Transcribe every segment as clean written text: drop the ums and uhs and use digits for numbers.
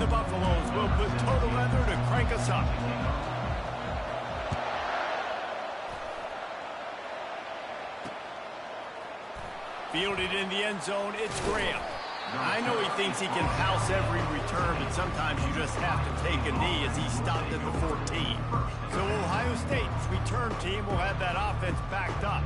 And the Buffaloes will put total leather to crank us up. Fielded in the end zone, it's Graham. I know he thinks he can house every return, but sometimes you just have to take a knee as he stopped at the 14. So Ohio State's return team will have that offense backed up.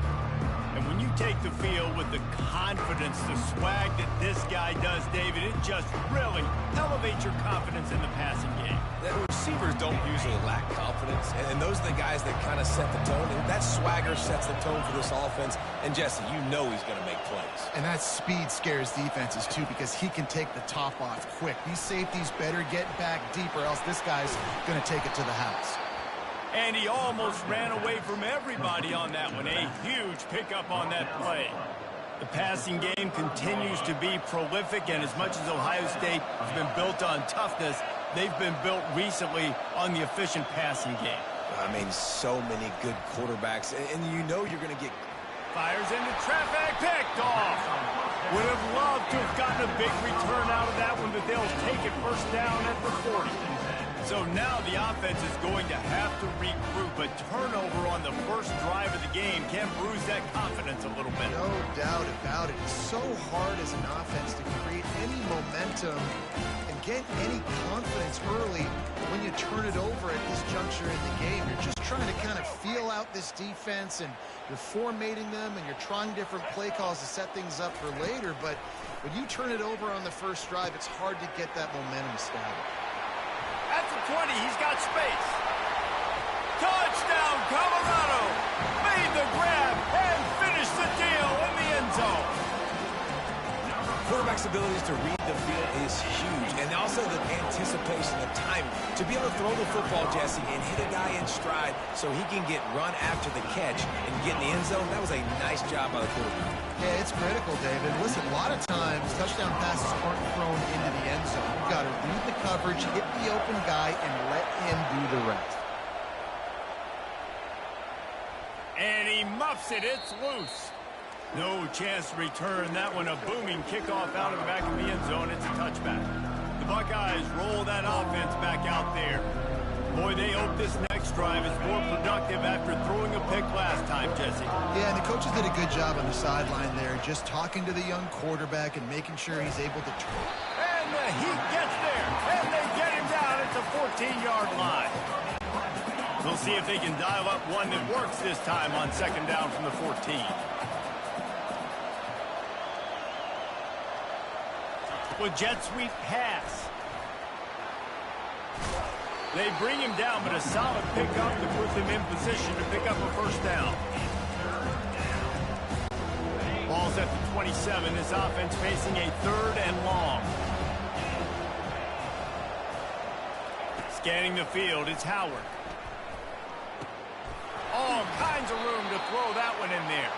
And when you take the field with the confidence, the swag that this guy does, David, it just really elevates your confidence in the passing game. The receivers don't usually lack confidence, and those are the guys that kind of set the tone. And that swagger sets the tone for this offense. And, Jesse, you know he's going to make plays. And that speed scares defenses, too, because he can take the top off quick. These safeties better get back deep, or else this guy's going to take it to the house. And he almost ran away from everybody on that one. A huge pickup on that play. The passing game continues to be prolific, and as much as Ohio State has been built on toughness, they've been built recently on the efficient passing game. I mean, so many good quarterbacks, and you know you're going to get... Fires into traffic, picked off. Would have loved to have gotten a big return out of that one, but they'll take it first down at the 40. So now the offense is going to have to regroup. A turnover on the first drive of the game can bruise that confidence a little bit. No doubt about it. It's so hard as an offense to create any momentum and get any confidence early when you turn it over at this juncture in the game. You're just trying to kind of feel out this defense, and you're formatting them, and you're trying different play calls to set things up for later. But when you turn it over on the first drive, it's hard to get that momentum established. At the 20, he's got space. Touchdown, Colorado! Made the grab and finished the deal in the end zone. Quarterback's abilities to read the field is huge, and also the anticipation, the time to be able to throw the football, Jesse, and hit a guy in stride so he can get run after the catch and get in the end zone. That was a nice job by the quarterback. Yeah, it's critical, David. Listen, a lot of times touchdown passes aren't thrown into the end zone. You've got to read the coverage, hit the open guy, and let him do the rest. And he muffs it. It's loose. No chance to return that one. A booming kickoff out of the back of the end zone. It's a touchback. The Buckeyes roll that offense back out there. Boy, they hope this next drive is more productive after throwing a pick last time, Jesse. Yeah, and the coaches did a good job on the sideline there, just talking to the young quarterback and making sure he's able to throw. And he gets there, and they get him down at the 14-yard line. We'll see if they can dial up one that works this time on second down from the 14. With jet sweep pass. They bring him down, but a solid pickup to put them in position to pick up a first down. Ball's at the 27. This offense facing a third and long. Scanning the field, it's Howard. All kinds of room to throw that one in there.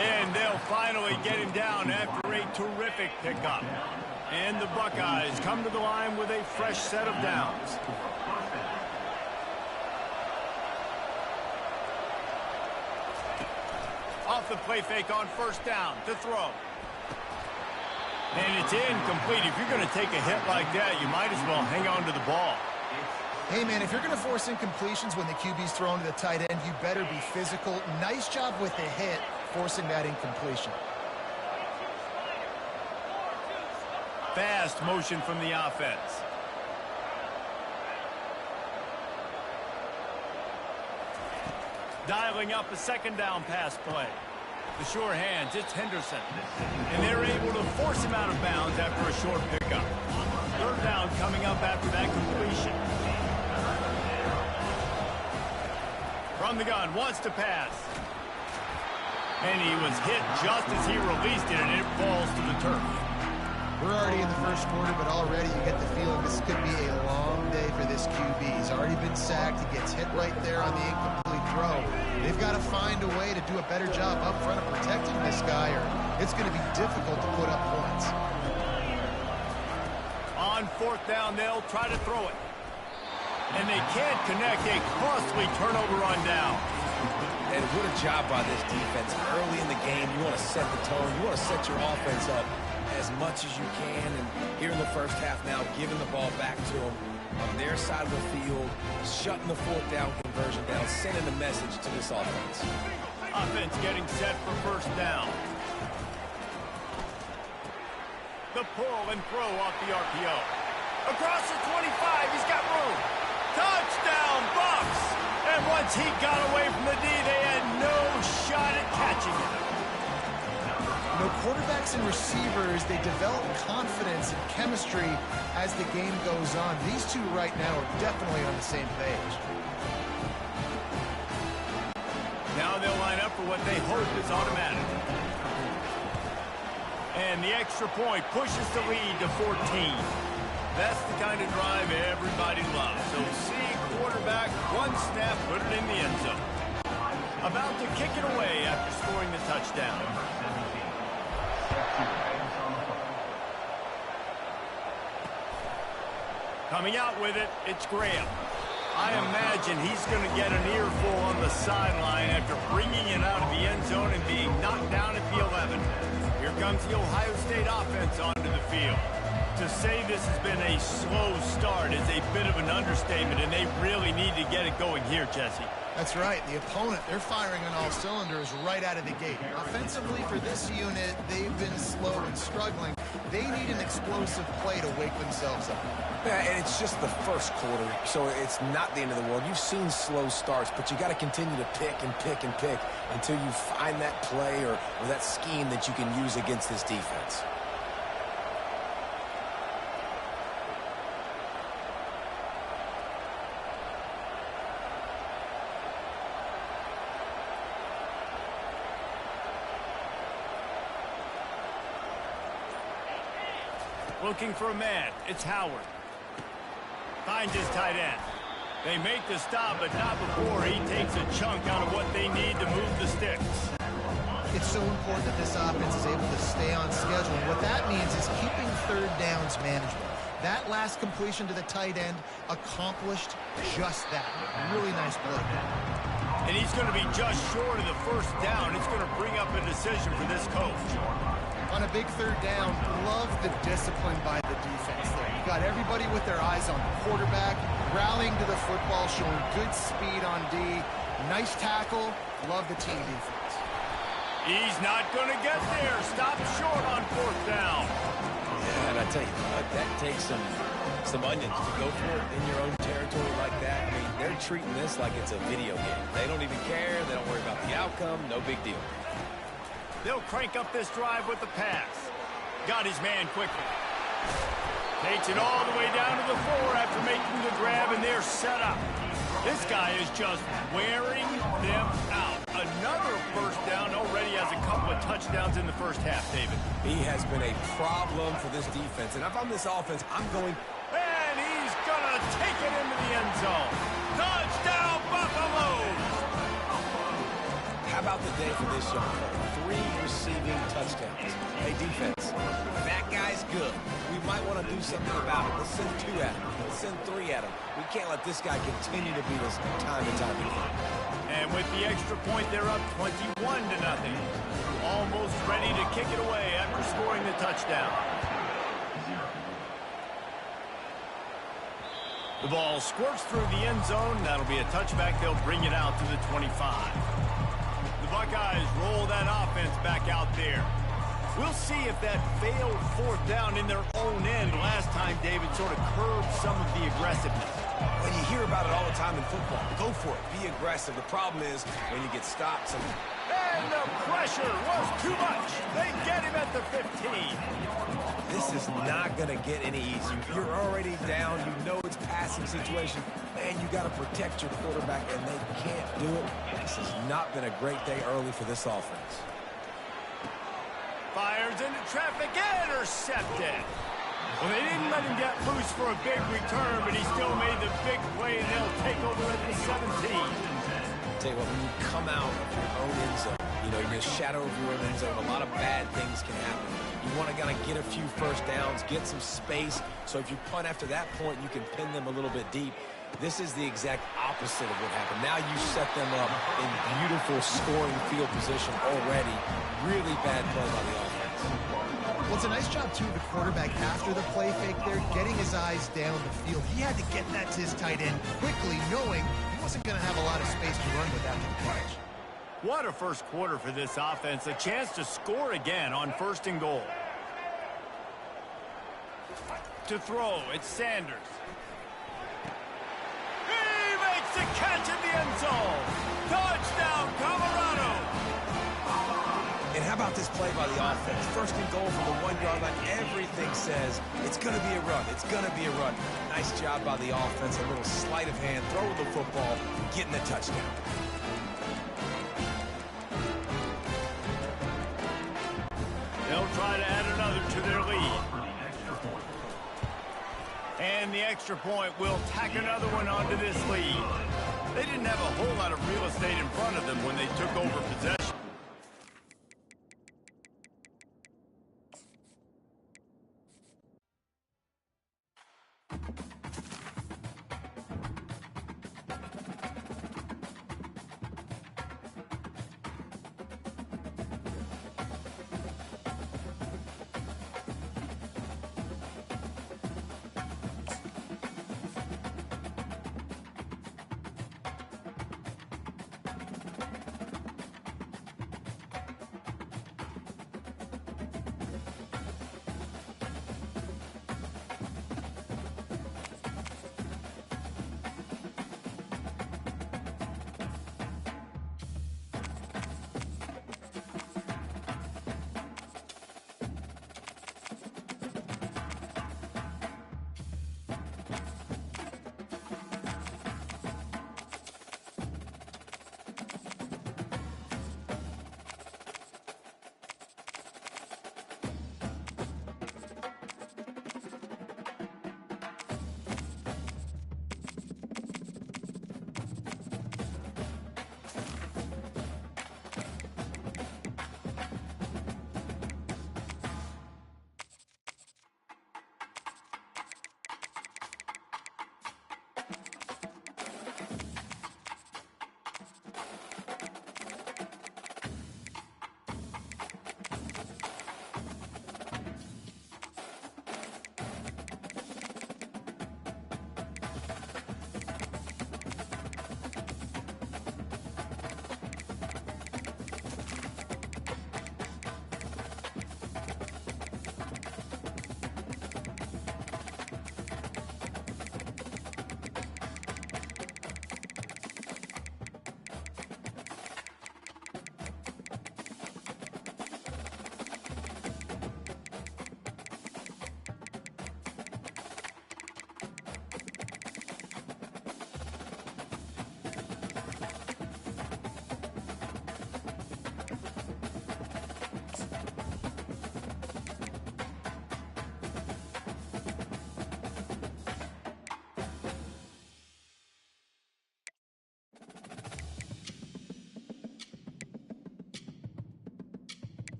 And they'll finally get him down after a terrific pickup. And the Buckeyes come to the line with a fresh set of downs. Off the play fake on first down to throw. And it's incomplete. If you're going to take a hit like that, you might as well hang on to the ball. Hey, man, if you're going to force incompletions when the QB's thrown to the tight end, you better be physical. Nice job with the hit, forcing that incompletion. Fast motion from the offense. Dialing up a second down pass play. The sure hands, it's Henderson. And they're able to force him out of bounds after a short pickup. Third down coming up after that completion. From the gun, wants to pass. And he was hit just as he released it, and it falls to the turf. We're already in the first quarter, but already you get the feeling this could be a long day for this QB. He's already been sacked. He gets hit right there on the incomplete throw. They've got to find a way to do a better job up front of protecting this guy, or it's going to be difficult to put up points. On fourth down, they'll try to throw it. And they can't connect. A costly turnover on down. And what a job by this defense. Early in the game, you want to set the tone. You want to set your offense up as as much as you can. And here in the first half now, giving the ball back to them on their side of the field, shutting the fourth down conversion down, sending a message to this offense. Offense getting set for first down. The pull and throw off the RPO. Across the 25, he's got room. Touchdown, Bucks! And once he got away from the D, they had no shot at catching him. You know, quarterbacks and receivers, they develop confidence and chemistry as the game goes on. These two right now are definitely on the same page. Now they'll line up for what they hope is automatic. And the extra point pushes the lead to 14. That's the kind of drive everybody loves. So see quarterback, one snap, put it in the end zone. About to kick it away after scoring the touchdown. Coming out with it, it's Graham. I imagine he's going to get an earful on the sideline after bringing it out of the end zone and being knocked down at the 11. Here comes the Ohio State offense onto the field. To say this has been a slow start is a bit of an understatement, and they really need to get it going here, Jesse. That's right. The opponent, they're firing on all cylinders right out of the gate. Offensively, for this unit, they've been slow and struggling. They need an explosive play to wake themselves up. Yeah, and it's just the first quarter, so it's not the end of the world. You've seen slow starts, but you got to continue to pick and pick and pick until you find that play or that scheme that you can use against this defense. Looking for a man. It's Howard. Finds his tight end. They make the stop, but not before he takes a chunk out of what they need to move the sticks. It's so important that this offense is able to stay on schedule. And what that means is keeping third downs manageable. That last completion to the tight end accomplished just that. Really nice play. And he's going to be just short of the first down. It's going to bring up a decision for this coach. On a big third down, love the discipline by the defense there. You got everybody with their eyes on the quarterback, rallying to the football, showing good speed on D. Nice tackle. Love the team defense. He's not going to get there. Stop short on fourth down. Yeah, and I tell you what, that takes some onions to go for it in your own territory like that. I mean, they're treating this like it's a video game. They don't even care. They don't worry about the outcome. No big deal. They'll crank up this drive with the pass. Got his man quickly. Takes it all the way down to the 4 after making the grab, and they're set up. This guy is just wearing them out. Another first down, already has a couple of touchdowns in the first half, David. He has been a problem for this defense, and if I'm this offense, I'm going... And he's going to take it into the end zone. Touchdown, Buffaloes! How about the day for this young player? 3 receiving touchdowns. Hey, defense, that guy's good. We might want to do something about it. Let's send 2 at him. Let's send 3 at him. We can't let this guy continue to beat us time and time again. And with the extra point, they're up 21-0. Almost ready to kick it away after scoring the touchdown. The ball squirts through the end zone. That'll be a touchback. They'll bring it out to the 25. The Buckeyes roll that offense back out there. We'll see if that failed fourth down in their own end last time, David, sort of curbed some of the aggressiveness. When you hear about it all the time in football, go for it. Be aggressive. The problem is when you get stopped. And the pressure was too much. They get him at the 15. This is not going to get any easier. You're already down. You know it's passing situation. Man, you got to protect your quarterback, and they can't do it. This has not been a great day early for this offense. Fires into traffic, intercepted. Well, they didn't let him get loose for a big return, but he still made the big play, and they'll take over at the 17. Tell you what, when you come out of your own end zone, you know, you're in the shadow of your own end zone, a lot of bad things can happen. You want to kind of get a few first downs, get some space, so if you punt after that point, you can pin them a little bit deep. This is the exact opposite of what happened. Now you set them up in beautiful scoring field position already. Really bad play by the offense. Well, it's a nice job, too, of the quarterback after the play fake there, getting his eyes down the field. He had to get that to his tight end quickly, knowing he wasn't going to have a lot of space to run with after the catch. What a first quarter for this offense. A chance to score again on 1st and goal. To throw, it's Sanders. He makes the catch in the end zone. Touchdown, Colorado. And how about this play by the offense? 1st and goal from the 1-yard line. Everything says it's going to be a run. It's going to be a run. Nice job by the offense. A little sleight of hand, throwing the football, getting the touchdown. They'll try to add another to their lead. And the extra point will tack another one onto this lead. They didn't have a whole lot of real estate in front of them when they took over possession.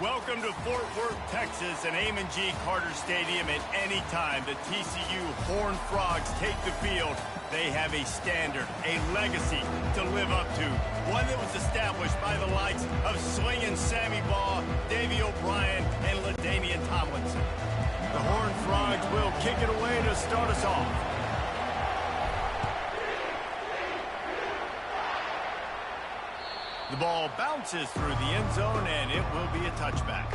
Welcome to Fort Worth, Texas, and Amon G. Carter Stadium. At any time the TCU Horned Frogs take the field, they have a standard, a legacy to live up to. One that was established by the likes of Slingin' Sammy Baugh, Davey O'Brien, and LaDainian Tomlinson. The Horned Frogs will kick it away to start us off. The ball bounces through the end zone, and it will be a touchback.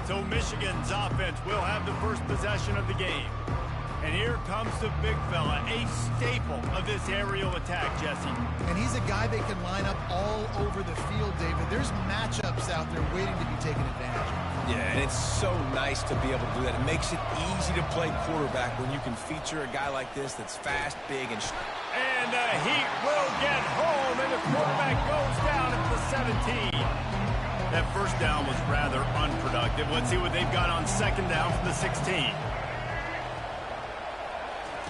So Michigan's offense will have the first possession of the game. And here comes the big fella, a staple of this aerial attack, Jesse. And he's a guy they can line up all over the field, David. There's matchups out there waiting to be taken advantage of. Yeah, and it's so nice to be able to do that. It makes it easy to play quarterback when you can feature a guy like this that's fast, big, and And the heat will get home, and the quarterback goes down at the 17. That first down was rather unproductive. Let's see what they've got on second down from the 16.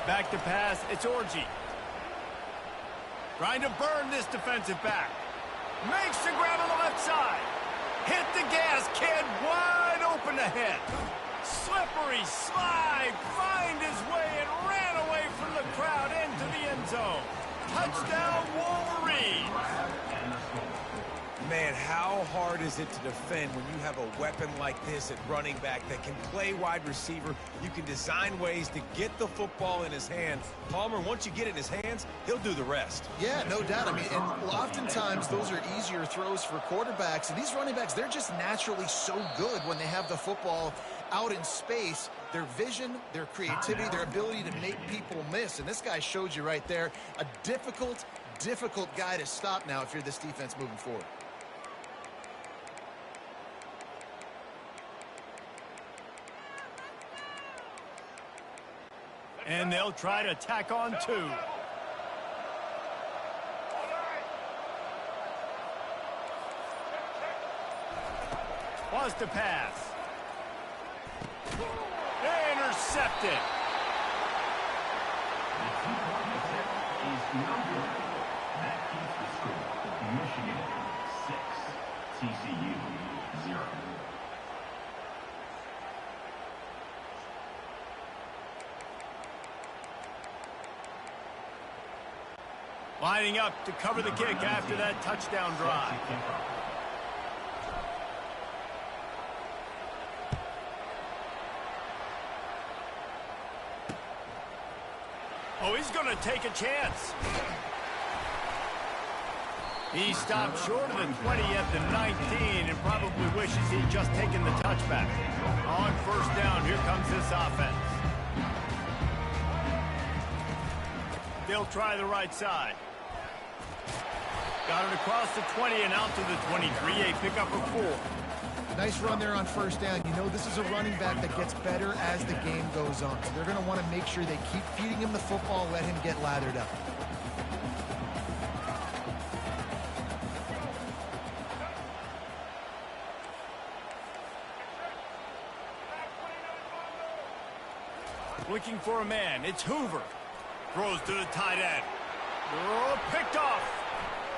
Back to pass, it's Orji. Trying to burn this defensive back. Makes the grab on the left side. Hit the gas, kid, wide open ahead. Slippery slide, find his way and ran away from the crowd into the end zone. Touchdown, Wolverines. Man, how hard is it to defend when you have a weapon like this at running back that can play wide receiver? You can design ways to get the football in his hands. Palmer, once you get it in his hands, he'll do the rest. Yeah, no doubt. I mean, and oftentimes those are easier throws for quarterbacks. And these running backs, they're just naturally so good when they have the football out in space. Their vision, their creativity, their ability to make people miss. And this guy showed you right there, a difficult guy to stop now if you're this defense moving forward. And they'll try to tack on two. Was to pass. Intercepted. That keeps the score. Michigan 6, TCU 0. Lining up to cover the kick after that touchdown drive. Oh, he's going to take a chance. He stopped short of the 20 at the 19 and probably wishes he'd just taken the touchback. On first down, here comes this offense. They'll try the right side. Got it across the 20 and out to the 23, a pickup of 4. Nice run there on first down. You know, this is a running back that gets better as the game goes on. So they're going to want to make sure they keep feeding him the football, let him get lathered up. Looking for a man. It's Hoover. Throws to the tight end. Oh, picked off.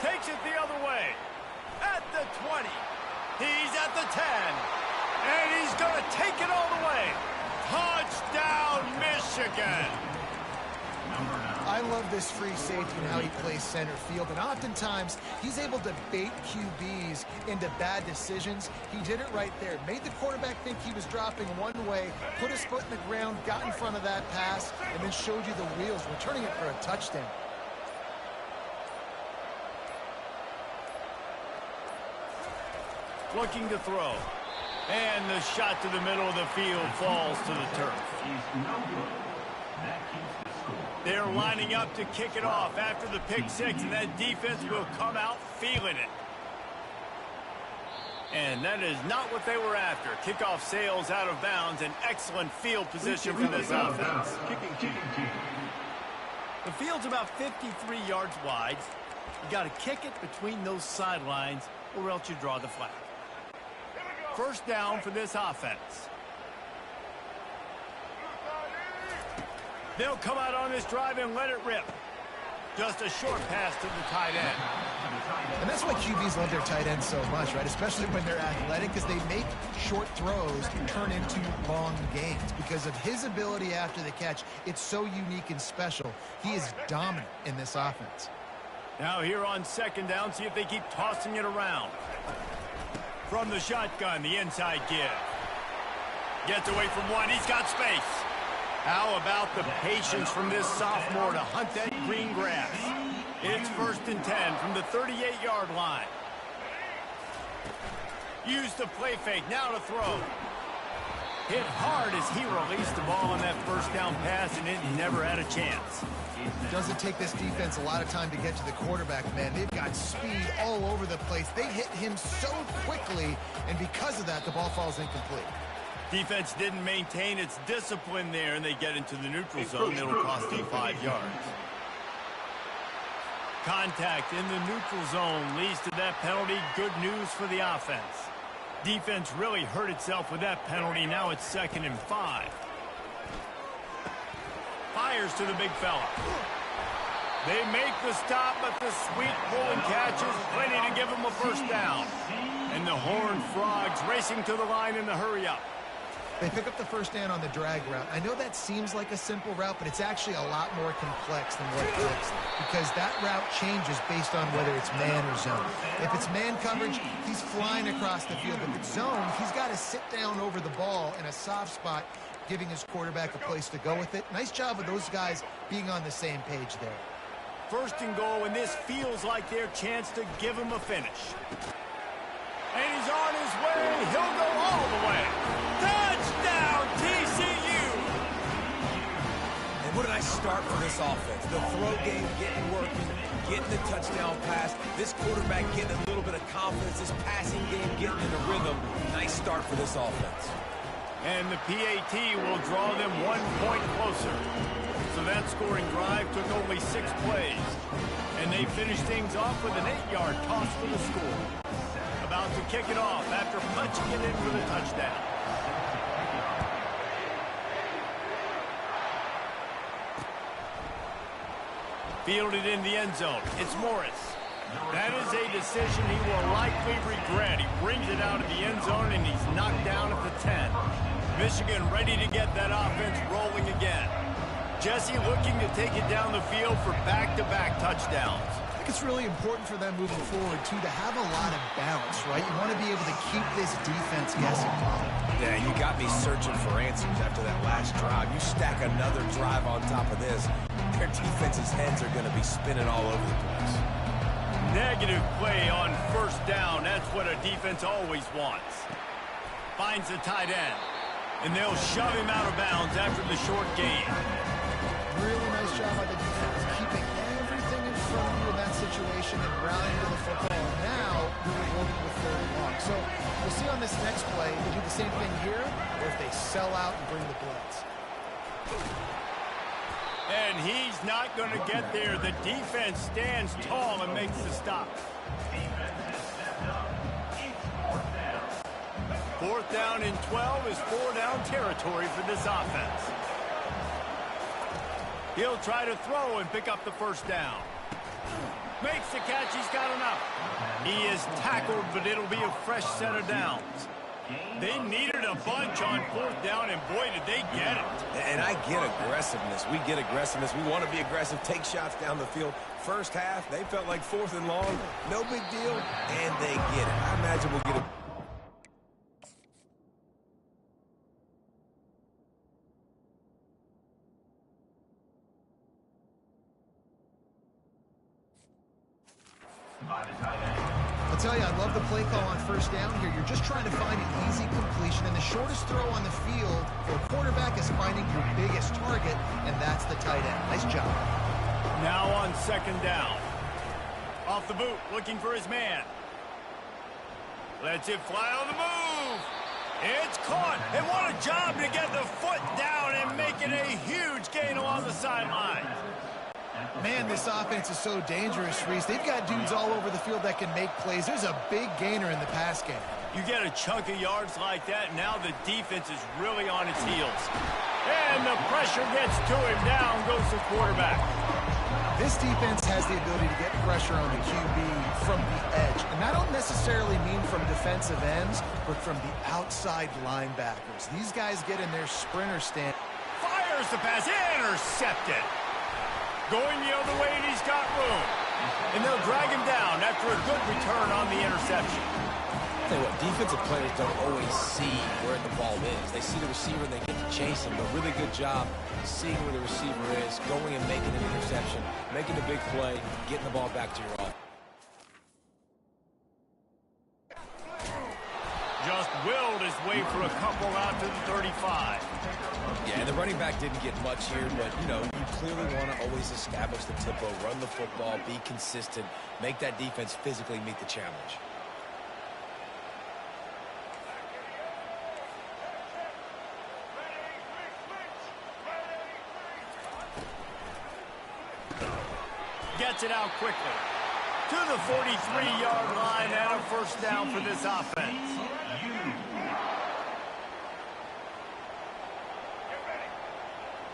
Takes it the other way. At the 20. He's at the 10. And he's going to take it all the way. Touchdown, Michigan. I love this free safety and how he plays center field. And oftentimes, he's able to bait QBs into bad decisions. He did it right there. Made the quarterback think he was dropping one way, put his foot in the ground, got in front of that pass, and then showed you the wheels, returning it for a touchdown. Looking to throw. And the shot to the middle of the field falls to the turf. They're lining up to kick it off after the pick six, and that defense will come out feeling it. And that is not what they were after. Kickoff sails out of bounds, an excellent field position for this offense. The field's about 53 yards wide. You got to kick it between those sidelines, or else you draw the flag. First down for this offense. They'll come out on this drive and let it rip. Just a short pass to the tight end. And that's why QBs love their tight ends so much, right? Especially when they're athletic, because they make short throws turn into long gains. Because of his ability after the catch, it's so unique and special. He is dominant in this offense. Now here on second down, see if they keep tossing it around. From the shotgun, the inside give. Gets away from one. He's got space. How about the patience from this sophomore to hunt that green grass? It's 1st and 10 from the 38-yard line. Use the play fake. Now to throw. Hit hard as he released the ball on that first down pass, and it never had a chance. It doesn't take this defense a lot of time to get to the quarterback, man. They've got speed all over the place. They hit him so quickly, and because of that, the ball falls incomplete. Defense didn't maintain its discipline there, and they get into the neutral zone. It'll cost them 5 yards. Contact in the neutral zone leads to that penalty. Good news for the offense. Defense really hurt itself with that penalty. Now it's 2nd and 5. Fires to the big fella. They make the stop, but the sweet pull and catch is plenty to give them a first down. And the Horned Frogs racing to the line in the hurry-up. They pick up the first down on the drag route. I know that seems like a simple route, but it's actually a lot more complex than what it looks like, because that route changes based on whether it's man or zone. If it's man coverage, he's flying across the field. If it's zone, he's got to sit down over the ball in a soft spot, giving his quarterback a place to go with it. Nice job of those guys being on the same page there. 1st and goal, and this feels like their chance to give him a finish. And he's on his way. He'll go all the way. Touchdown, TCU! And what a nice start for this offense. The throw game getting working, getting the touchdown pass. This quarterback getting a little bit of confidence. This passing game getting in the rhythm. Nice start for this offense. And the PAT will draw them 1 point closer. So that scoring drive took only 6 plays. And they finished things off with an 8-yard toss for the score. About to kick it off after punching it in for the touchdown. Fielded in the end zone. It's Morris. That is a decision he will likely regret. He brings it out of the end zone, and he's knocked down at the 10. Michigan ready to get that offense rolling again. Jesse looking to take it down the field for back-to-back touchdowns. I think it's really important for them moving forward, too, to have a lot of balance, right? You want to be able to keep this defense guessing. Yeah, you got me searching for answers after that last drive. You stack another drive on top of this, their defense's heads are going to be spinning all over the place. Negative play on 1st down. That's what a defense always wants. Finds the tight end, and they'll shove him out of bounds after the short gain. Really nice job by the defense, keeping everything in front of you in that situation and rallying to the football. And now, really working with 3rd and long. So we'll see on this next play if they do the same thing here, or if they sell out and bring the blitz. And he's not going to get there. The defense stands tall and makes the stop. 4th down and 12 is 4-down territory for this offense. He'll try to throw and pick up the first down. Makes the catch. He's got enough. He is tackled, but it'll be a fresh set of downs. They needed a bunch on 4th down, and boy, did they get it. And I get aggressiveness. We get aggressiveness. We want to be aggressive, take shots down the field. First half, they felt like 4th and long. No big deal, and they get it. I imagine we'll get it. I'll tell you, I love the play call on 1st down here. You're just trying to find an easy completion, and the shortest throw on the field for a quarterback is finding your biggest target, and that's the tight end. Nice job. Now on 2nd down. Off the boot, looking for his man. Lets it fly on the move. It's caught, and what a job to get the foot down and make it a huge gain along the sideline. Man, this offense is so dangerous, Reese. They've got dudes all over the field that can make plays. There's a big gainer in the pass game. You get a chunk of yards like that, now the defense is really on its heels. And the pressure gets to him. Down goes the quarterback. This defense has the ability to get pressure on the QB from the edge. And I don't necessarily mean from defensive ends, but from the outside linebackers. These guys get in their sprinter stand. Fires the pass, intercepted. Going the other way, and he's got room. And they'll drag him down after a good return on the interception. I'll tell you what, defensive players don't always see where the ball is. They see the receiver and they get to chase him. A really good job seeing where the receiver is, going and making an interception, making a big play, getting the ball back to your offense. Just willed his way for a couple out to the 35. Yeah, and the running back didn't get much here, but, you know, you clearly want to always establish the tempo, run the football, be consistent, make that defense physically meet the challenge. Gets it out quickly. To the 43-yard line and a first down for this offense.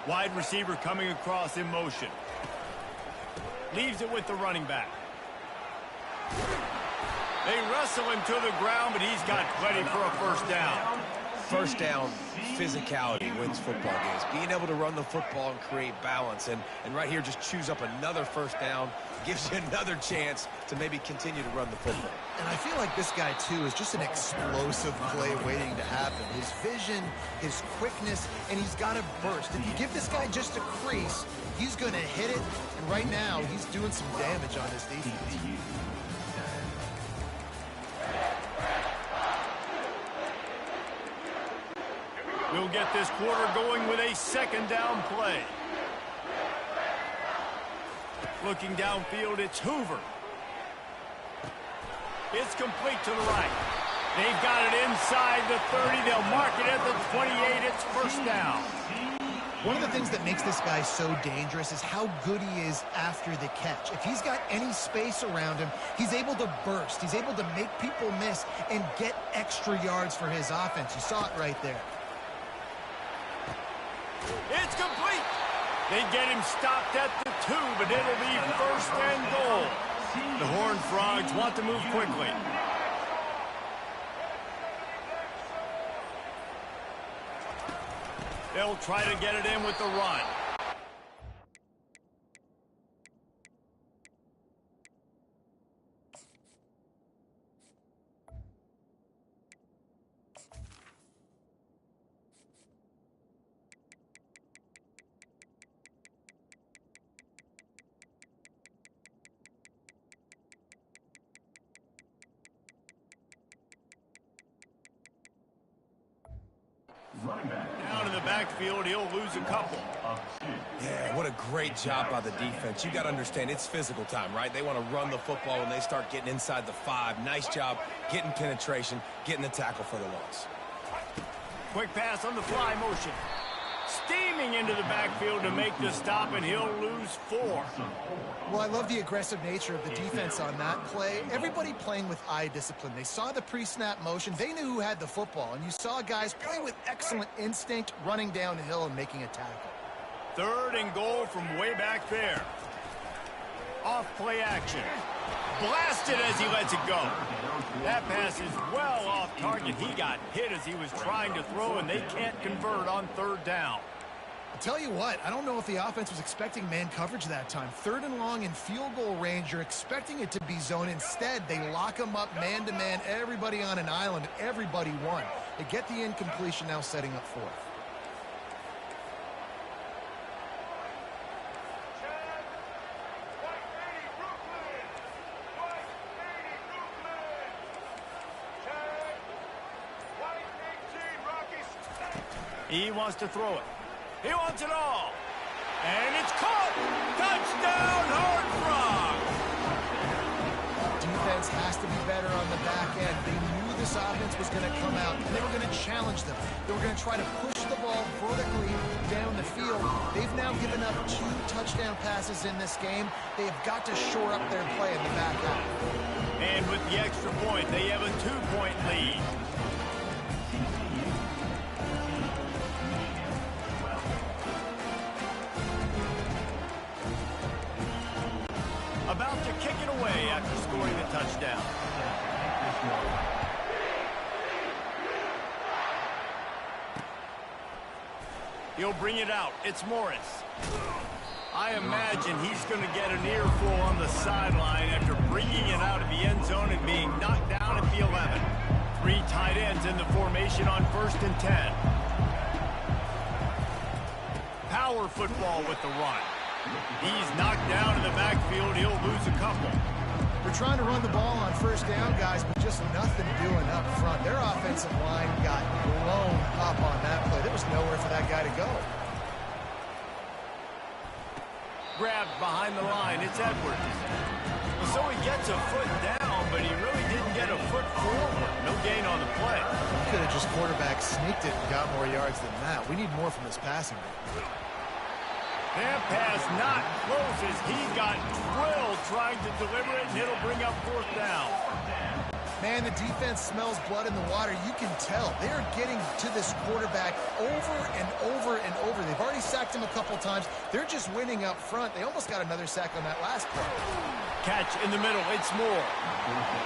Wide receiver coming across in motion. Leaves it with the running back. They wrestle him to the ground, but he's got plenty for a first down. First down, physicality wins football games. Being able to run the football and create balance. And right here, just choose up another first down. Gives you another chance to maybe continue to run the football. And I feel like this guy, too, is just an explosive play waiting to happen. His vision, his quickness, and he's got a burst. If you give this guy just a crease, he's going to hit it. And right now, he's doing some damage on this defense. We'll get this quarter going with a second down play. Looking downfield, it's Hoover. It's complete to the right. They've got it inside the 30. They'll mark it at the 28. It's first down. One of the things that makes this guy so dangerous is how good he is after the catch. If he's got any space around him, he's able to burst. He's able to make people miss and get extra yards for his offense. You saw it right there. It's complete. They get him stopped at the 2, but it'll be first and goal. The Horned Frogs want to move quickly. They'll try to get it in with the run. Down in the backfield, he'll lose a couple. Yeah, what a great job by the defense. You got to understand, it's physical time, right? They want to run the football when they start getting inside the 5. Nice job getting penetration, getting the tackle for the loss. Quick pass on the fly motion. Steaming into the backfield to make the stop, and he'll lose 4. Well, I love the aggressive nature of the defense on that play. Everybody playing with eye discipline. They saw the pre-snap motion. They knew who had the football, and you saw guys play with excellent instinct, running down the hill and making a tackle. Third and goal from way back there. Off play action. Blasted as he lets it go. That pass is well off target. He got hit as he was trying to throw, and they can't convert on third down. I'll tell you what, I don't know if the offense was expecting man coverage that time. 3rd and long in field goal range, you're expecting it to be zone. Instead, they lock them up man-to-man, everybody on an island, everybody won. They get the incompletion, now setting up 4th. He wants to throw it. He wants it all. And it's caught. Touchdown, Horned Frogs. Defense has to be better on the back end. They knew this offense was going to come out, and they were going to challenge them. They were going to try to push the ball vertically down the field. They've now given up 2 touchdown passes in this game. They have got to shore up their play in the back half. And with the extra point, they have a 2-point lead. away after scoring the touchdown. He'll bring it out. It's Morris. I imagine he's going to get an earful on the sideline after bringing it out of the end zone and being knocked down at the 11. 3 tight ends in the formation on 1st and 10. Power football with the run. He's knocked down in the backfield. He'll lose a couple. They're trying to run the ball on 1st down, guys, but just nothing doing up front. Their offensive line got blown up on that play. There was nowhere for that guy to go. Grabbed behind the line. It's Edwards. So he gets a foot down, but he really didn't get a foot forward. No gain on the play. He could have just quarterback sneaked it and got more yards than that. We need more from this passing game. That pass not close as he got drilled trying to deliver it, and it'll bring up 4th down. Man, the defense smells blood in the water. You can tell. They are getting to this quarterback over and over and over. They've already sacked him a couple times. They're just winning up front. They almost got another sack on that last play. Catch in the middle. It's Moore.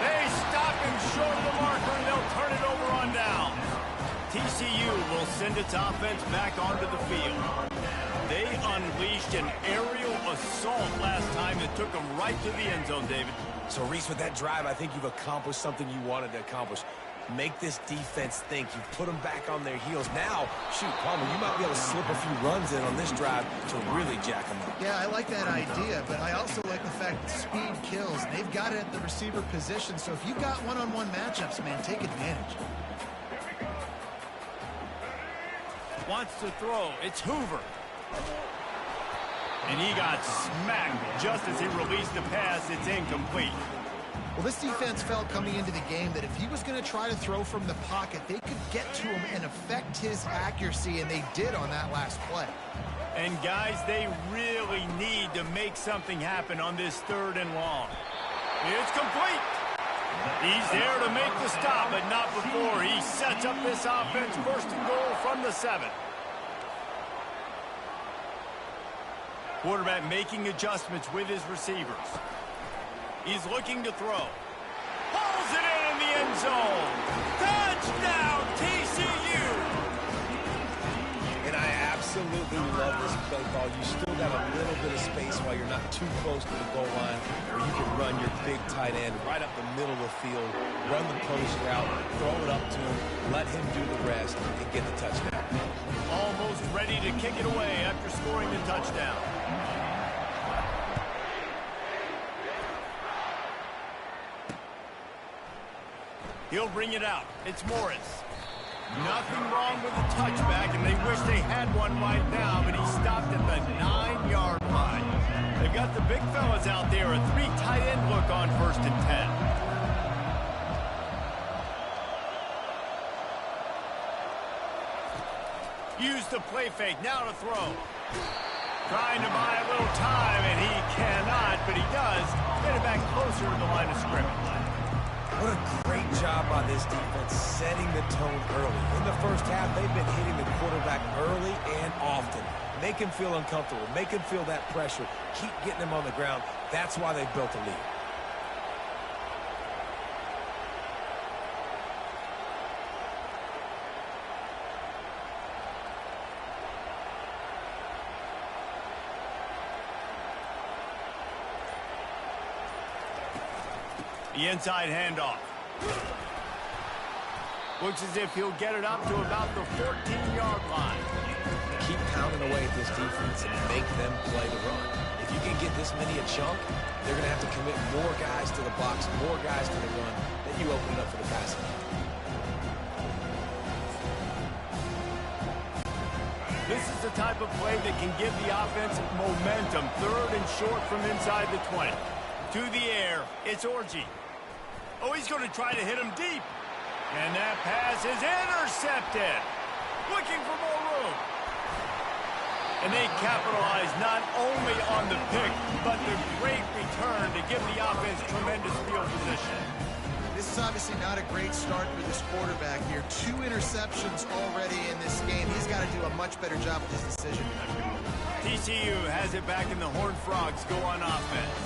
They stop him short of the marker, and they'll turn it over on down. TCU will send its offense back onto the field. They unleashed an aerial assault last time that took them right to the end zone, David. So, Reese, with that drive, I think you've accomplished something you wanted to accomplish. Make this defense think. You've put them back on their heels. Now, shoot, Palmer, you might be able to slip a few runs in on this drive to really jack them up. Yeah, I like that idea, but I also like the fact that speed kills. They've got it at the receiver position, so if you've got one-on-one matchups, man, take advantage. Wants to throw. It's Hoover. And he got smacked just as he released the pass. It's incomplete. Well, this defense felt coming into the game that if he was going to try to throw from the pocket, they could get to him and affect his accuracy, and they did on that last play. And, guys, they really need to make something happen on this 3rd and long. It's complete. He's there to make the stop, but not before he sets up this offense 1st and goal from the 7. Quarterback making adjustments with his receivers. He's looking to throw. Pulls it in the end zone. Touchdown, TCU! And I absolutely love this play call. You still got a little bit of space while you're not too close to the goal line, where you can run your big tight end right up the middle of the field, run the post route, throw it up to him, let him do the rest, and get the touchdown. Almost ready to kick it away after scoring the touchdown. He'll bring it out. It's Morris. Nothing wrong with the touchback, and they wish they had one right now, but he stopped at the 9-yard line. They've got the big fellas out there, a 3 tight end look on 1st and 10. Use the play fake, now to throw. Trying to buy a little time, and he cannot, but he does get it back closer to the line of scrimmage. What a great job by this defense setting the tone early. In the 1st half, they've been hitting the quarterback early and often. Make him feel uncomfortable. Make him feel that pressure. Keep getting him on the ground. That's why they've built a lead. The inside handoff. Looks as if he'll get it up to about the 14-yard line. Keep pounding away at this defense and make them play the run. If you can get this many a chunk, they're going to have to commit more guys to the box, more guys to the run, then you open it up for the passing. This is the type of play that can give the offense momentum. 3rd and short from inside the 20. To the air, it's Orji. Oh, he's going to try to hit him deep. And that pass is intercepted. Looking for more room. And they capitalize not only on the pick, but the great return to give the offense tremendous field position. This is obviously not a great start for this quarterback here. 2 interceptions already in this game. He's got to do a much better job with his decision. TCU has it back in the Horned Frogs go on offense.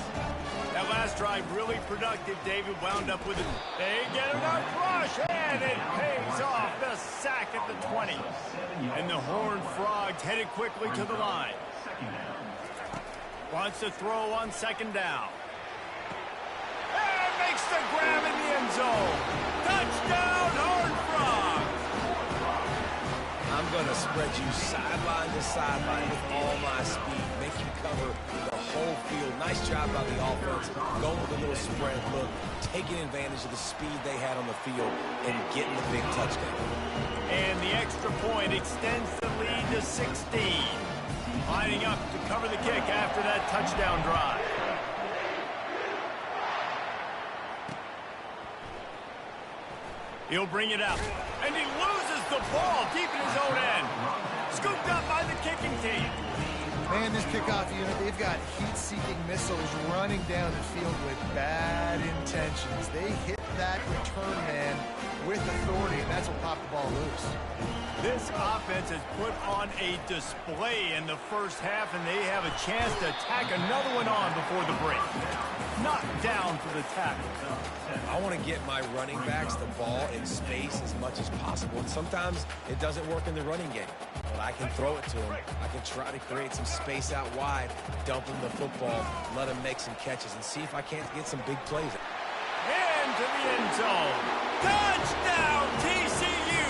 That last drive really productive. David wound up with it. They get enough rush, and it pays off. The sack at the 20. And the Horned Frogs headed quickly to the line. Wants to throw on second down. And makes the grab in the end zone. Touchdown, Horned Frogs! I'm going to spread you sideline to sideline with all my speed. Make you cover the whole field. Nice job by the offense. Going with a little spread look. Taking advantage of the speed they had on the field and getting the big touchdown. And the extra point extends the lead to 16. Lining up to cover the kick after that touchdown drive. He'll bring it out. And he loses the ball deep in his own end. Scooped up by the kicking team. Man, this kickoff unit, they've got heat-seeking missiles running down the field with bad intentions. They hit that return man with authority, and that's what popped the ball loose. This offense has put on a display in the first half, and they have a chance to tack another one on before the break. Knocked down for the tackle. I want to get my running backs the ball in space as much as possible. And sometimes it doesn't work in the running game. But I can throw it to them. I can try to create some space out wide, dump them the football, let them make some catches, and see if I can't get some big plays. Into the end zone. Touchdown, TCU!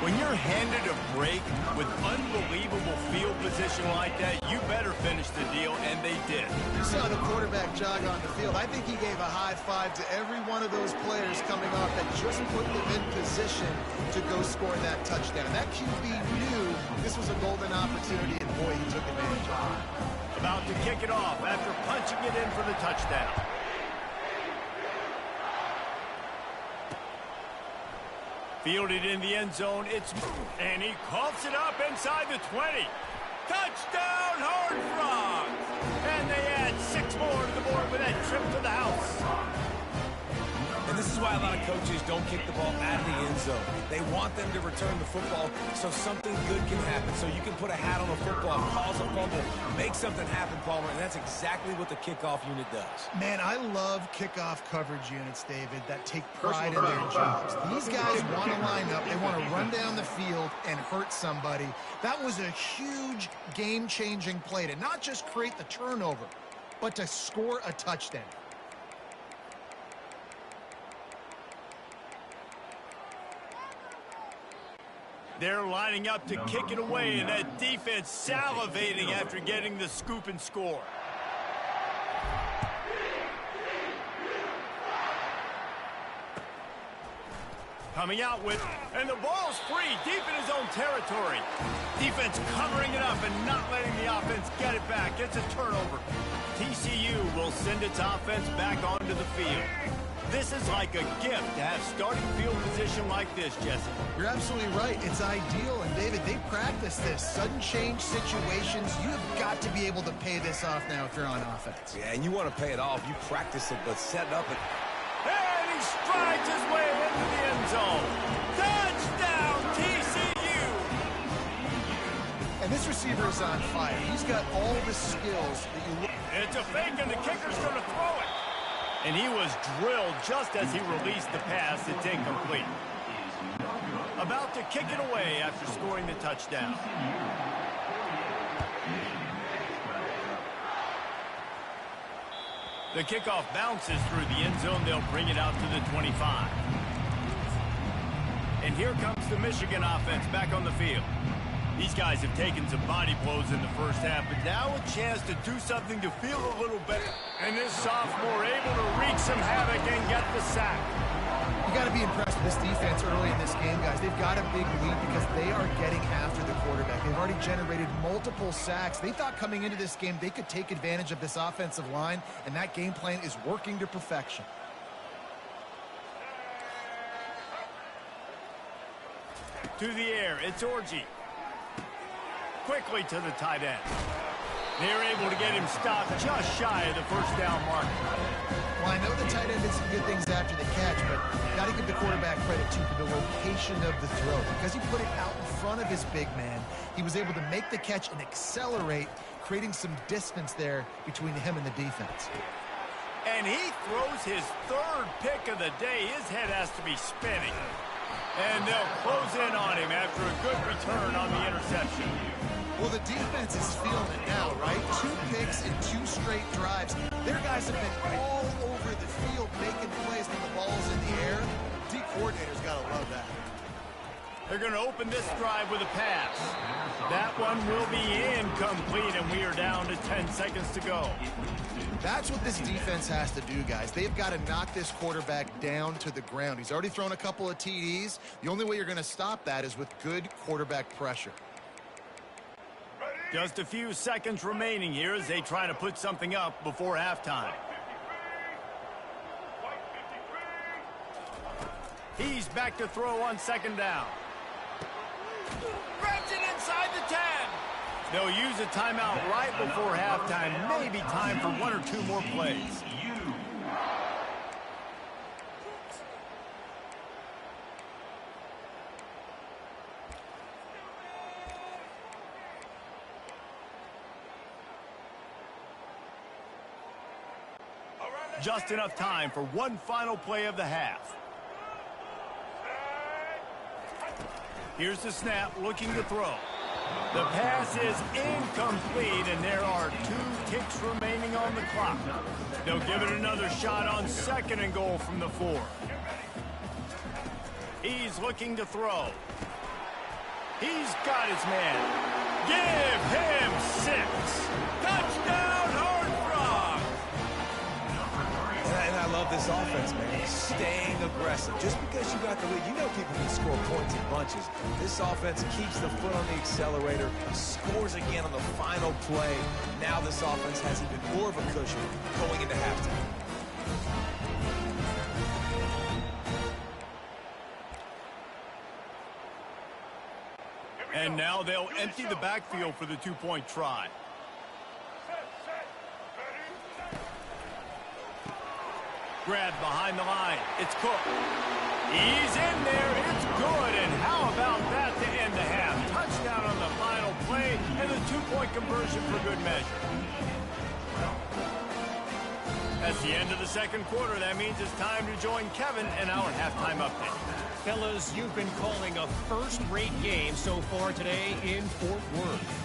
When you're handed a break with unbelievable field position like that, you better finish the deal, and they did. You saw the quarterback jog on the field. I think he gave a high five to every one of those players coming off that just put them in position to go score that touchdown. That QB knew this was a golden opportunity, and boy, he took advantage of it. About to kick it off after punching it in for the touchdown. Fielded in the end zone, and he coughs it up inside the 20. Touchdown, Horned Frogs! And they add 6 more to the board with that trip to the house. And this is why a lot of coaches don't kick the ball out of the end zone. They want them to return the football so something good can happen. So you can put a hat on a football, cause a fumble, make something happen, Palmer, and that's exactly what the kickoff unit does. Man, I love kickoff coverage units, David, that take pride in their jobs. These guys want to line up. They want to run down the field and hurt somebody. That was a huge game-changing play to not just create the turnover, but to score a touchdown. They're lining up to kick it away, and that defense salivating after getting the scoop and score. Coming out with, and the ball's free deep in his own territory. Defense covering it up and not letting the offense get it back. It's a turnover. TCU will send its offense back onto the field. This is like a gift to have starting field position like this, Jesse. You're absolutely right. It's ideal. And, David, they practice this. Sudden change situations, you've got to be able to pay this off now if you're on offense. Yeah, and you want to pay it off. You practice it, but set it up. And he strides his way into the end zone. Touchdown, TCU! And this receiver is on fire. He's got all the skills that you look. It's a fake, and the kicker's going to throw it. And he was drilled just as he released the pass. It's incomplete. About to kick it away after scoring the touchdown. The kickoff bounces through the end zone. They'll bring it out to the 25. And here comes the Michigan offense back on the field. These guys have taken some body blows in the first half, but now a chance to do something to feel a little better. And this sophomore able to wreak some havoc and get the sack. You got to be impressed with this defense early in this game, guys. They've got a big lead because they are getting after the quarterback. They've already generated multiple sacks. They thought coming into this game they could take advantage of this offensive line, and that game plan is working to perfection. To the air, it's Orji. Quickly to the tight end. They're able to get him stopped just shy of the first down mark. Well, I know the tight end did some good things after the catch, but got to give the quarterback credit, too, for the location of the throw. Because he put it out in front of his big man. He was able to make the catch and accelerate, creating some distance there between him and the defense. And he throws his third pick of the day. His head has to be spinning. And they'll close in on him after a good return on the interception. Well, the defense is feeling it now, right? 2 picks in 2 straight drives. Their guys have been all over the field making plays when the ball's in the air. D coordinator's got to love that. They're going to open this drive with a pass. That one will be incomplete, and we are down to 10 seconds to go. That's what this defense has to do, guys. They've got to knock this quarterback down to the ground. He's already thrown a couple of TDs. The only way you're going to stop that is with good quarterback pressure. Just a few seconds remaining here as they try to put something up before halftime. He's back to throw on second down. Grabs it inside the 10. They'll use a timeout right before halftime. Maybe time for 1 or 2 more plays. Just enough time for one final play of the half. Here's the snap, looking to throw. The pass is incomplete, and there are 2 ticks remaining on the clock. They'll give it another shot on second and goal from the 4. He's looking to throw. He's got his man. Give him 6. Touchdown, Horned Frogs! And I love this offense, man. Staying aggressive. Just because you got the lead, you know people can score points in bunches. This offense keeps the foot on the accelerator, scores again on the final play. Now this offense has even more of a cushion going into halftime. And now they'll empty the backfield for the 2-point try. Grabbed behind the line. It's Cook. He's in there. It's good. And how about that to end the half? Touchdown on the final play and the 2-point conversion for good measure. That's the end of the second quarter. That means it's time to join Kevin in our halftime update. Fellas, you've been calling a first-rate game so far today in Fort Worth.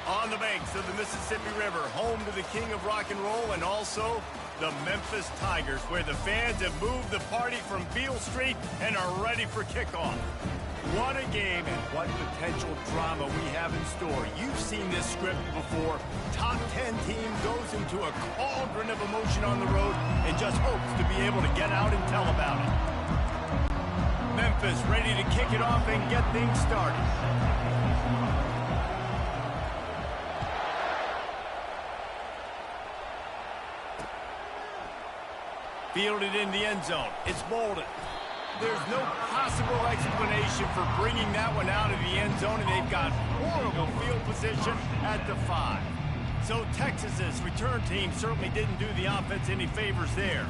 On the banks of the Mississippi River, home to the king of rock and roll and also the Memphis Tigers, where the fans have moved the party from Beale Street and are ready for kickoff. What a game and what potential drama we have in store. You've seen this script before. Top 10 team goes into a cauldron of emotion on the road and just hopes to be able to get out and tell about it. Memphis ready to kick it off and get things started. Fielded in the end zone. It's Bolden. There's no possible explanation for bringing that one out of the end zone, and they've got horrible field position at the 5. So Texas's return team certainly didn't do the offense any favors there.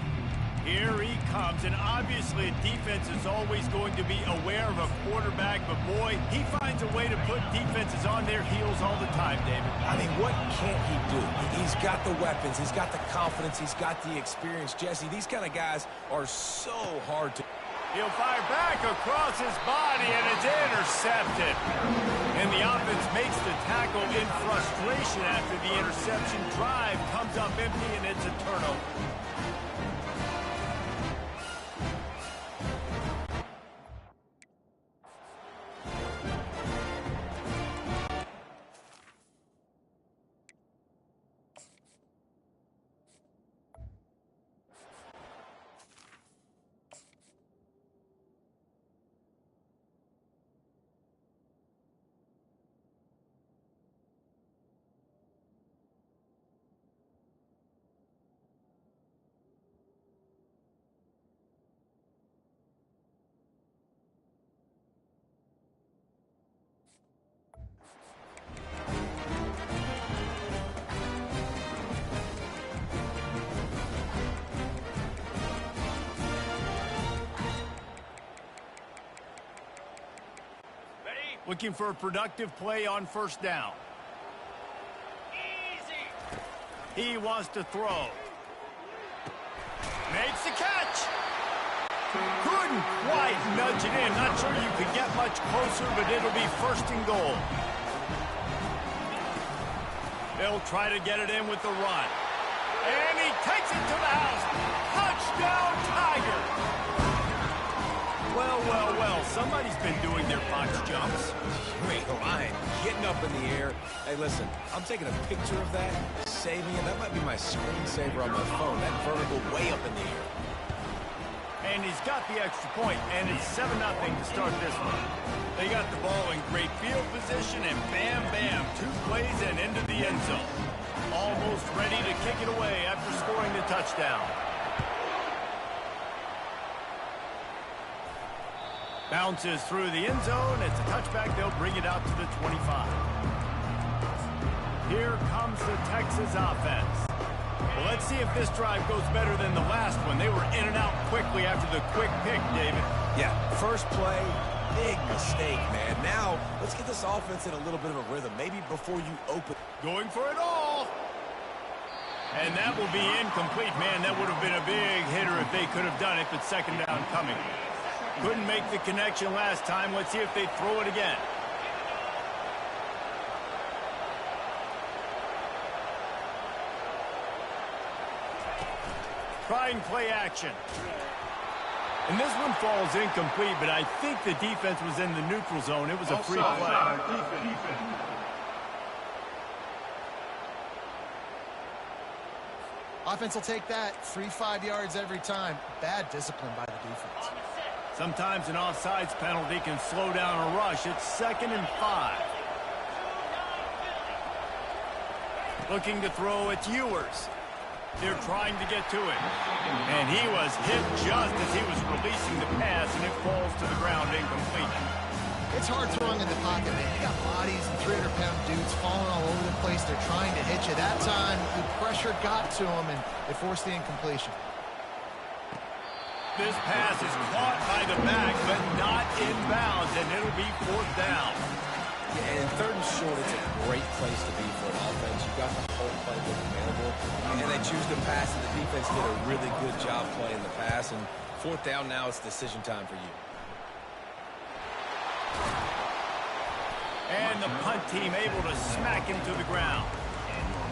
Here he comes, and obviously defense is always going to be aware of a quarterback, but boy, he finds a way to put defenses on their heels all the time, David. I mean, what can't he do? He's got the weapons, he's got the confidence, he's got the experience. Jesse, these kind of guys are so hard to... He'll fire back across his body, and it's intercepted. And the offense makes the tackle in frustration after the interception. Drive comes up empty, and it's a turnover. Looking for a productive play on first down. Easy. He wants to throw. Makes the catch. Couldn't quite nudge it in. Not sure you could get much closer, but it'll be first and goal. They'll try to get it in with the run. And he takes it to the house. Touchdown, Tiger. Well, well, well, somebody's been doing their box jumps. Great line, getting up in the air. Hey, listen, I'm taking a picture of that, saving it. That might be my screensaver on my phone, that vertical way up in the air. And he's got the extra point, and it's 7-0 to start this one. They got the ball in great field position, and bam, bam, 2 plays and into the end zone. Almost ready to kick it away after scoring the touchdown. Bounces through the end zone. It's a touchback. They'll bring it out to the 25. Here comes the Texas offense. Well, let's see if this drive goes better than the last one. They were in and out quickly after the quick pick, David. Yeah, first play, big mistake, man. Now, let's get this offense in a little bit of a rhythm. Maybe before you open. Going for it all. And that will be incomplete. Man, that would have been a big hitter if they could have done it, but second down coming. Couldn't make the connection last time. Let's see if they throw it again. Try and play action. And this one falls incomplete, but I think the defense was in the neutral zone. It was a free play. Offense will take that. Free 5 yards every time. Bad discipline by the defense. Sometimes an offsides penalty can slow down a rush. It's 2nd and 5. Looking to throw, it's Ewers. They're trying to get to him. And he was hit just as he was releasing the pass, and it falls to the ground incomplete. It's hard throwing in the pocket, man. You got bodies and 300-pound dudes falling all over the place. They're trying to hit you. That time, the pressure got to him, and it forced the incompletion. This pass is caught by the back, but not inbounds, and it'll be 4th down. Yeah, and 3rd and short, it's a great place to be for an offense. You've got the whole playbook available, and they choose to pass, and the defense did a really good job playing the pass. And 4th down now, it's decision time for you. And the punt team able to smack him to the ground.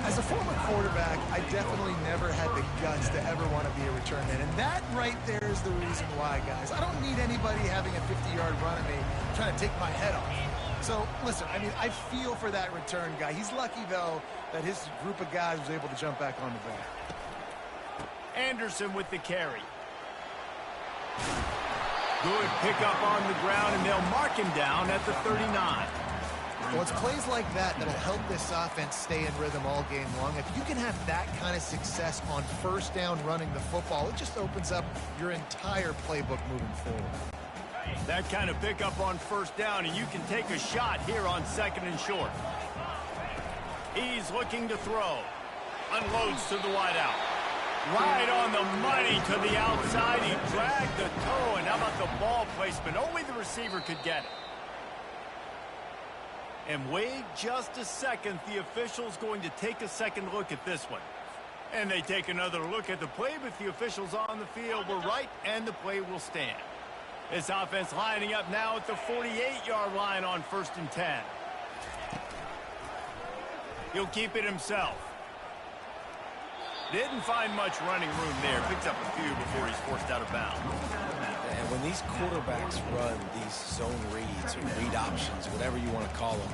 As a former quarterback, I definitely never had the guts to ever want to be a return man. And that right there is the reason why, guys. I don't need anybody having a 50-yard run at me trying to take my head off. So, listen, I mean, I feel for that return guy. He's lucky, though, that his group of guys was able to jump back on the ball. Anderson with the carry. Good pickup on the ground, and they'll mark him down at the 39. Well, it's plays like that that'll help this offense stay in rhythm all game long. If you can have that kind of success on first down running the football, it just opens up your entire playbook moving forward. That kind of pickup on first down, and you can take a shot here on 2nd and short. He's looking to throw. Unloads to the wideout. Right on the money to the outside. He dragged the toe, and how about the ball placement? Only the receiver could get it. And wait just a second. The official's going to take a second look at this one. And they take another look at the play, but the officials on the field were right, and the play will stand. This offense lining up now at the 48-yard line on 1st and 10. He'll keep it himself. Didn't find much running room there. Picks up a few before he's forced out of bounds. And when these quarterbacks run these zone reads or read options, whatever you want to call them,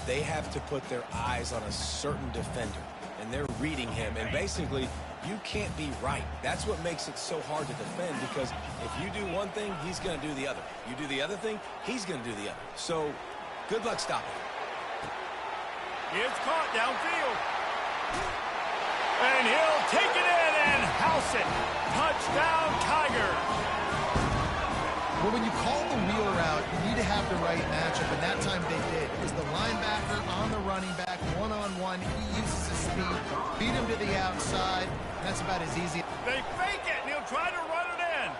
they have to put their eyes on a certain defender. And they're reading him. And basically, you can't be right. That's what makes it so hard to defend, because if you do one thing, he's going to do the other. You do the other thing, he's going to do the other. So, good luck stopping. It's caught downfield. And he'll take it in and house it. Touchdown, Tigers. Well, when you call the wheel route, you need to have the right matchup, and that time they did. It was the linebacker on the running back, one-on-one. He uses his speed, beat him to the outside, and that's about as easy. They fake it, and he'll try to run it in.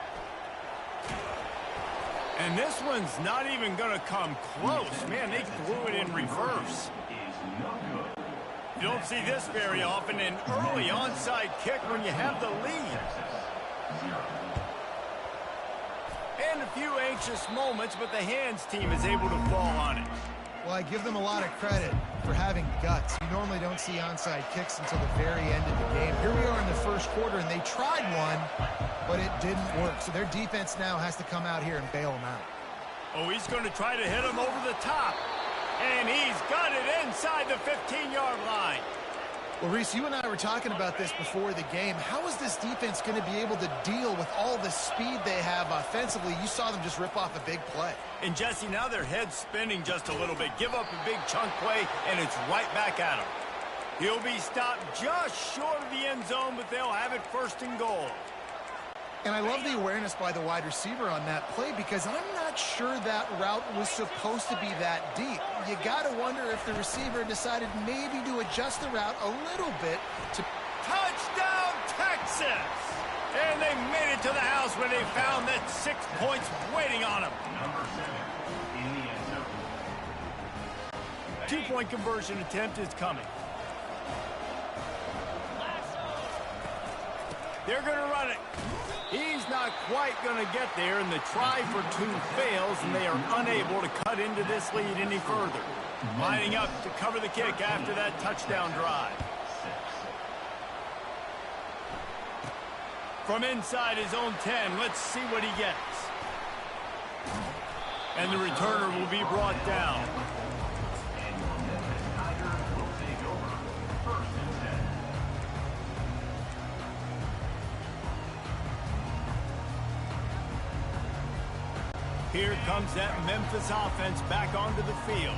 And this one's not even going to come close. Man, they threw it in reverse. You don't see this very often, an early onside kick when you have the lead. And a few anxious moments, but the hands team is able to fall on it. Well, I give them a lot of credit for having guts. You normally don't see onside kicks until the very end of the game. Here we are in the first quarter, and they tried one, but it didn't work. So their defense now has to come out here and bail them out. Oh, he's going to try to hit him over the top. And he's got it inside the 15-yard line. Well, Reese, you and I were talking about this before the game. How is this defense going to be able to deal with all the speed they have offensively? You saw them just rip off a big play. And, Jesse, now their head's spinning just a little bit. Give up a big chunk play, and it's right back at him. He'll be stopped just short of the end zone, but they'll have it 1st and goal. And I love the awareness by the wide receiver on that play, because I'm not sure that route was supposed to be that deep. You got to wonder if the receiver decided maybe to adjust the route a little bit to... Touchdown, Texas! And they made it to the house when they found that 6 points waiting on them. Number 7 in the end zone. 2-point conversion attempt is coming. They're going to run it. He's not quite going to get there, and the try for 2 fails, and they are unable to cut into this lead any further. Lining up to cover the kick after that touchdown drive. From inside his own 10, let's see what he gets. And the returner will be brought down. Here comes that Memphis offense back onto the field.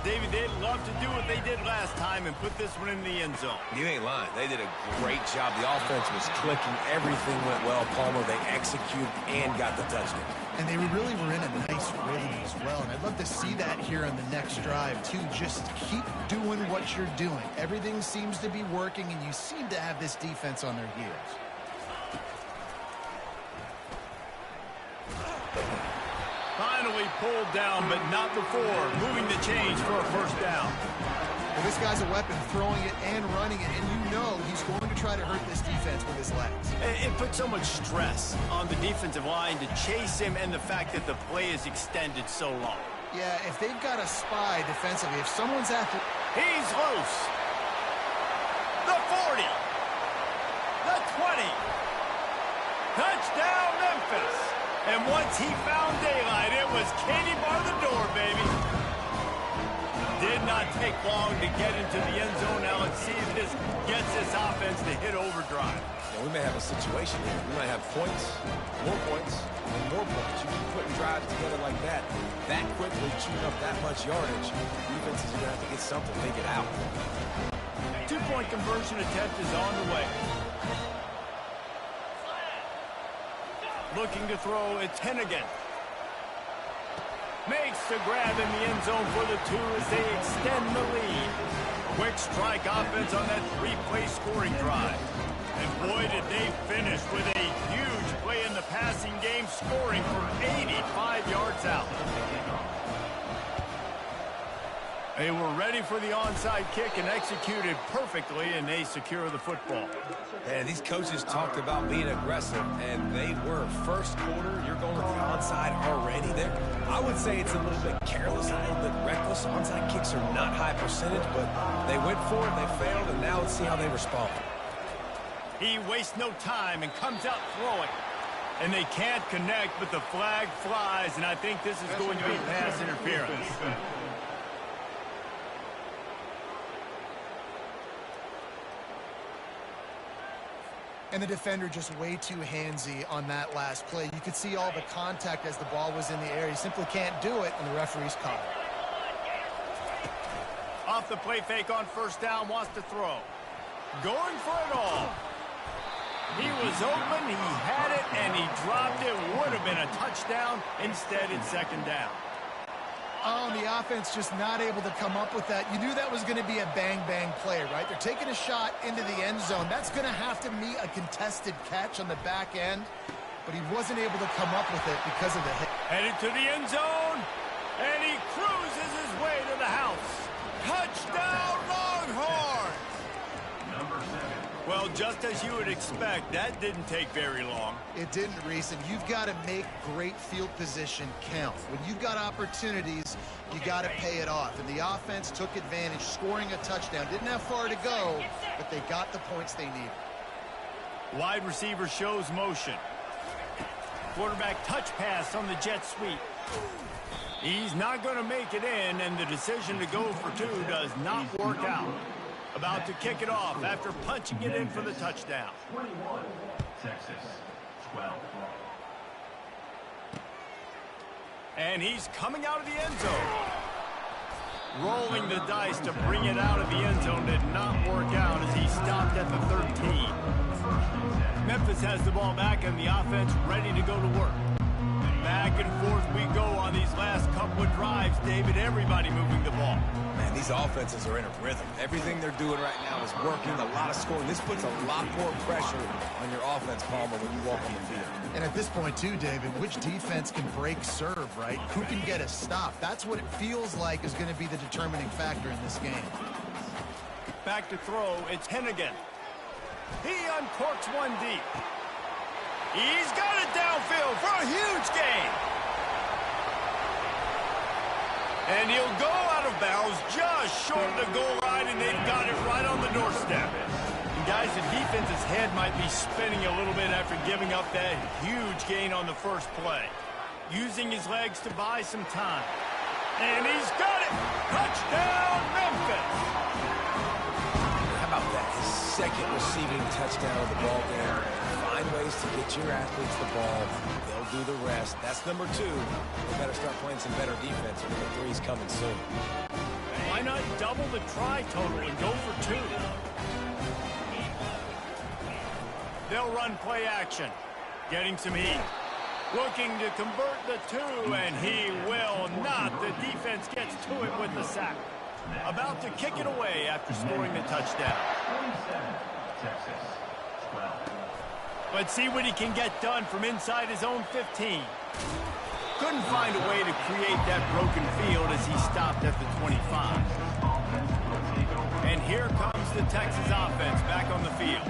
David, they'd love to do what they did last time and put this one in the end zone. You ain't lying. They did a great job. The offense was clicking. Everything went well. Palmer, they executed and got the touchdown. And they really were in a nice rhythm as well. And I'd love to see that here on the next drive, too. Just keep doing what you're doing. Everything seems to be working, and you seem to have this defense on their heels. Finally pulled down, but not before. Moving the chains for a 1st down. Well, this guy's a weapon, throwing it and running it, and you know he's going to try to hurt this defense with his legs. It puts so much stress on the defensive line to chase him, and the fact that the play is extended so long. Yeah, if they've got a spy defensively, if someone's after... He's loose. The 40. The 20. Touchdown, Memphis. And once he found daylight, it was Katie bar the door, baby. Did not take long to get into the end zone. Now let's see if this gets this offense to hit overdrive. Now, we may have a situation here. We might have points, and more points. You keep putting drives together like that quickly, chewing up that much yardage, defenses are going to have to get something to take it out. 2-point conversion attempt is on the way. Looking to throw, it's Hennigan. Makes the grab in the end zone for the 2 as they extend the lead. Quick strike offense on that 3-play scoring drive. And boy, did they finish with a huge play in the passing game, scoring from 85 yards out. They were ready for the onside kick and executed perfectly, and they secure the football. And these coaches talked about being aggressive, and they were. First quarter, you're going with the onside already there. I would say it's a little bit careless, a little bit reckless. Onside kicks are not high percentage, but they went for it, they failed, and now let's see how they respond. He wastes no time and comes out throwing. And they can't connect, but the flag flies, and I think this is going to be pass interference. And the defender just way too handsy on that last play. You could see all the contact as the ball was in the air. He simply can't do it, and the referee's caught it. Off the play fake on first down, wants to throw. Going for it all. He was open, he had it, and he dropped it. Would have been a touchdown. Instead, it's second down. Oh, and the offense just not able to come up with that. You knew that was going to be a bang-bang play, right? They're taking a shot into the end zone. That's going to have to meet a contested catch on the back end, but he wasn't able to come up with it because of the hit. Headed to the end zone, and he cruises his way to the house. Touchdown, Longhorns! Number 7. Well, just as you would expect, that didn't take very long. It didn't, Reese, and you've got to make great field position count. When you've got opportunities, you got to pay it off. And the offense took advantage, scoring a touchdown. Didn't have far to go, but they got the points they needed. Wide receiver shows motion. Quarterback touch pass on the jet sweep. He's not going to make it in, and the decision to go for 2 does not work out. About to kick it off after punching it in for the touchdown. 21, Texas, 12. And he's coming out of the end zone. Rolling the dice to bring it out of the end zone did not work out as he stopped at the 13. Memphis has the ball back and the offense ready to go to work. Back and forth we go on these last couple of drives, David. Everybody moving the ball. Man, these offenses are in a rhythm. Everything they're doing right now is working, a lot of scoring. This puts a lot more pressure on your offense, Palmer, when you walk on the field. And at this point, too, David, which defense can break serve, right? Who can get a stop? That's what it feels like is going to be the determining factor in this game. Back to throw, it's Hennigan. He uncorks one deep. He's got it downfield for a huge gain. And he'll go out of bounds just short of the goal line, and they've got it right on the doorstep. And guys, the defense's head might be spinning a little bit after giving up that huge gain on the first play. Using his legs to buy some time. And he's got it! Touchdown, Memphis! How about that? His second receiving touchdown of the ball game. Find ways to get your athletes the ball. They'll do the rest. That's number 2. They better start playing some better defense, or number 3's coming soon. Why not double the try total and go for 2? They'll run play action. Getting some heat. Looking to convert the 2, and he will not. The defense gets to it with the sack. About to kick it away after scoring the touchdown. 27, Texas, 12. Let's see what he can get done from inside his own 15. Couldn't find a way to create that broken field as he stopped at the 25. And here comes the Texas offense back on the field.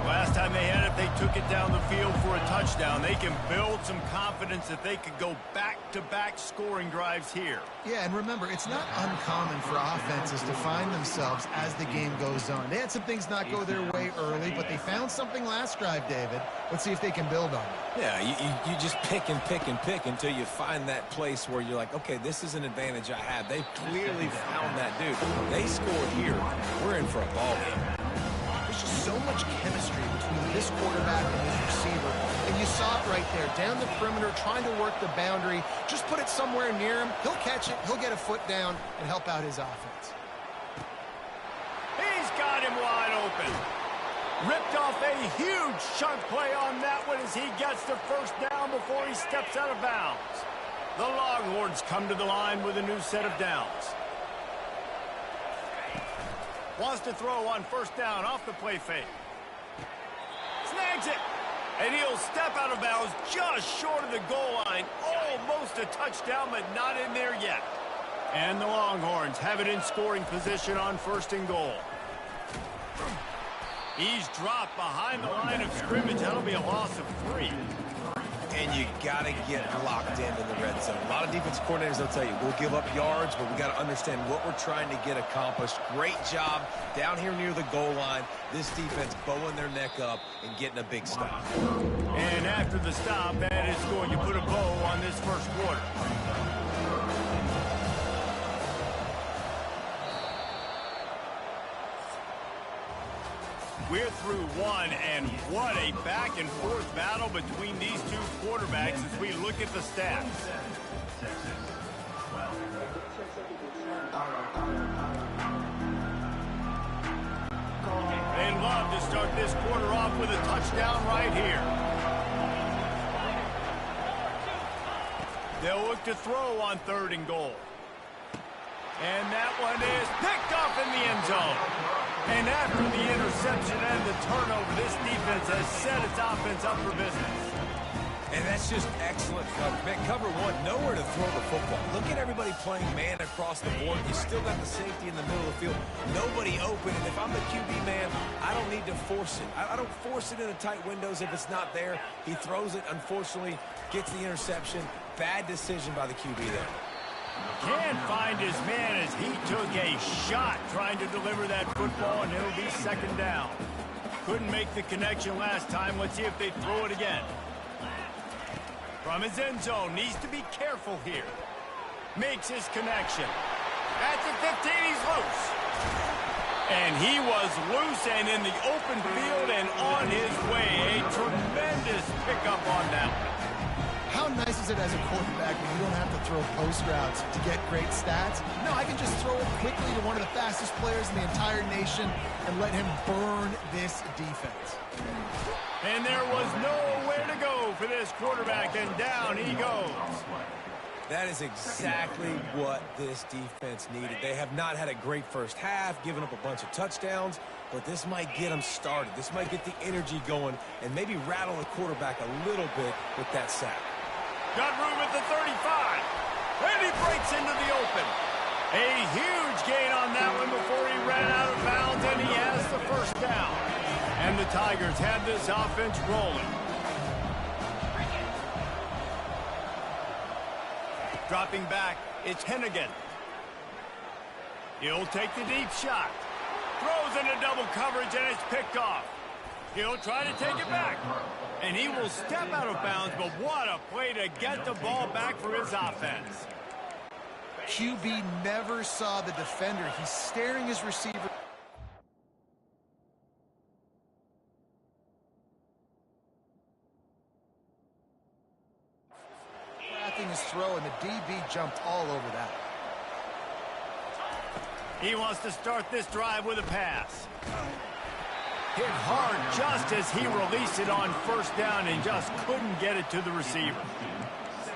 Last time they had it, they took it down the field for a touchdown. They can build some confidence that they could go back-to-back scoring drives here. Yeah, and remember, it's not uncommon for offenses to find themselves as the game goes on. They had some things not go their way early, but they found something last drive, David. Let's see if they can build on it. Yeah, you just pick and pick and pick until you find that place where you're like, okay, this is an advantage I have. They clearly found that dude. They scored here. We're in for a ball game. There's just so much chemistry between this quarterback and his receiver. And you saw it right there, down the perimeter, trying to work the boundary. Just put it somewhere near him. He'll catch it. He'll get a foot down and help out his offense. He's got him wide open. Ripped off a huge chunk play on that one as he gets the first down before he steps out of bounds. The Longhorns come to the line with a new set of downs. Wants to throw on first down off the play fake. Snags it. And he'll step out of bounds just short of the goal line. Almost a touchdown, but not in there yet. And the Longhorns have it in scoring position on first and goal. He's dropped behind the line of scrimmage. That'll be a loss of 3. And you got to get locked into the red zone. A lot of defense coordinators, they'll tell you, we'll give up yards, but we got to understand what we're trying to get accomplished. Great job down here near the goal line. This defense bowing their neck up and getting a big stop. And after the stop, that is going to put a bow on this first quarter. We're through one, and what a back-and-forth battle between these two quarterbacks as we look at the stats. They'd love to start this quarter off with a touchdown right here. They'll look to throw on third and goal. And that one is picked off in the end zone. And after the interception and the turnover, this defense has set its offense up for business. And that's just excellent cover. Man, cover one, nowhere to throw the football. Look at everybody playing man across the board. You still got the safety in the middle of the field. Nobody open. And if I'm the QB man, I don't need to force it. I don't force it into tight windows if it's not there. He throws it, unfortunately, gets the interception. Bad decision by the QB there. Can't find his man as he took a shot trying to deliver that football, and it'll be second down. Couldn't make the connection last time. Let's see if they throw it again. From his end zone, needs to be careful here. Makes his connection. At the 15, he's loose. And he was loose and in the open field and on his way. A tremendous pickup on that one. How nice is it as a quarterback when you don't have to throw post routes to get great stats? No, I can just throw it quickly to one of the fastest players in the entire nation and let him burn this defense. And there was nowhere to go for this quarterback, and down he goes. That is exactly what this defense needed. They have not had a great first half, given up a bunch of touchdowns, but this might get them started. This might get the energy going and maybe rattle the quarterback a little bit with that sack. Got room at the 35. And he breaks into the open. A huge gain on that one before he ran out of bounds, and he has the first down. And the Tigers have this offense rolling. Dropping back, it's Hennigan. He'll take the deep shot. Throws into double coverage, and it's picked off. He'll try to take it back. And he will step out of bounds, but what a play to get the ball back for his offense. QB never saw the defender. He's staring his receiver. Cracking his throw, and the DB jumped all over that. He wants to start this drive with a pass. Hit hard just as he released it on first down and just couldn't get it to the receiver.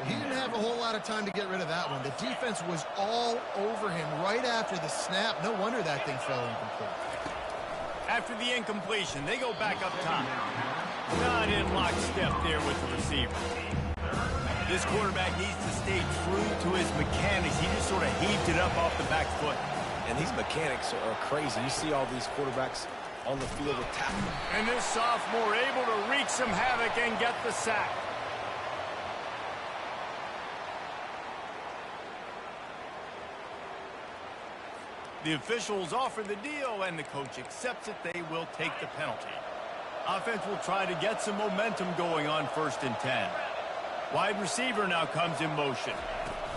He didn't have a whole lot of time to get rid of that one. The defense was all over him right after the snap. No wonder that thing fell incomplete. After the incompletion, they go back up top. Not in lockstep there with the receiver. This quarterback needs to stay true to his mechanics. He just sort of heaved it up off the back foot. And these mechanics are crazy. You see all these quarterbacks on the field with tackle. And this sophomore able to wreak some havoc and get the sack. The officials offer the deal, and the coach accepts it. They will take the penalty. Offense will try to get some momentum going on 1st and 10. Wide receiver now comes in motion.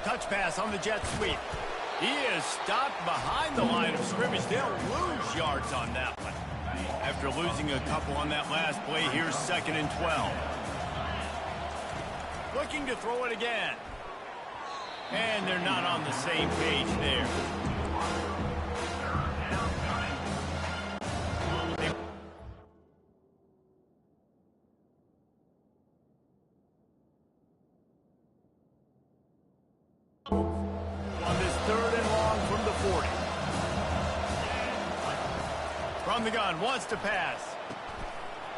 Touch pass on the jet sweep. He is stopped behind the line of scrimmage. They'll lose yards on that one. After losing a couple on that last play, here's 2nd and 12. Looking to throw it again. And they're not on the same page there. On this 3rd and long from the 40. From the gun, wants to pass.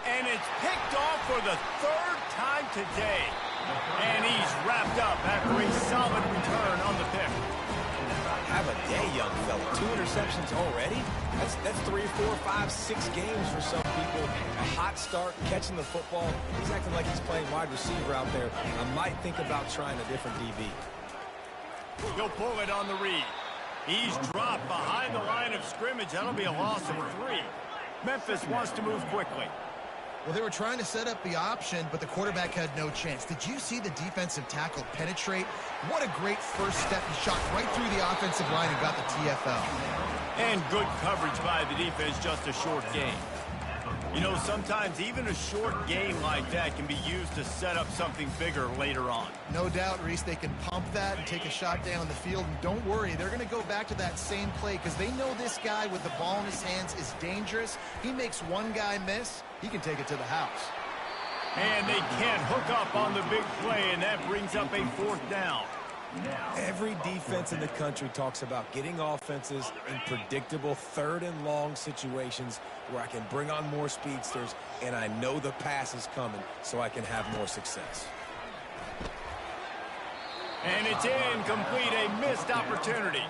And it's picked off for the 3rd time today. And he's wrapped up after a solid return on the pick. Have a day, young fella. 2 interceptions already? That's 3, 4, 5, 6 games for some people. A hot start, catching the football. He's acting like he's playing wide receiver out there. I might think about trying a different DB. He'll pull it on the read. He's dropped behind the line of scrimmage. That'll be a loss of 3. Memphis wants to move quickly. Well, they were trying to set up the option, but the quarterback had no chance. Did you see the defensive tackle penetrate? What a great first step. He shot right through the offensive line and got the TFL. And good coverage by the defense, just a short game. You know, sometimes even a short game like that can be used to set up something bigger later on. No doubt, Reese, they can pump that and take a shot down the field. And don't worry, they're going to go back to that same play because they know this guy with the ball in his hands is dangerous. He makes one guy miss, he can take it to the house. And they can't hook up on the big play, and that brings up a 4th down. Every defense in the country talks about getting offenses in predictable 3rd and long situations where I can bring on more speedsters and I know the pass is coming so I can have more success. And it's incomplete, a missed opportunity.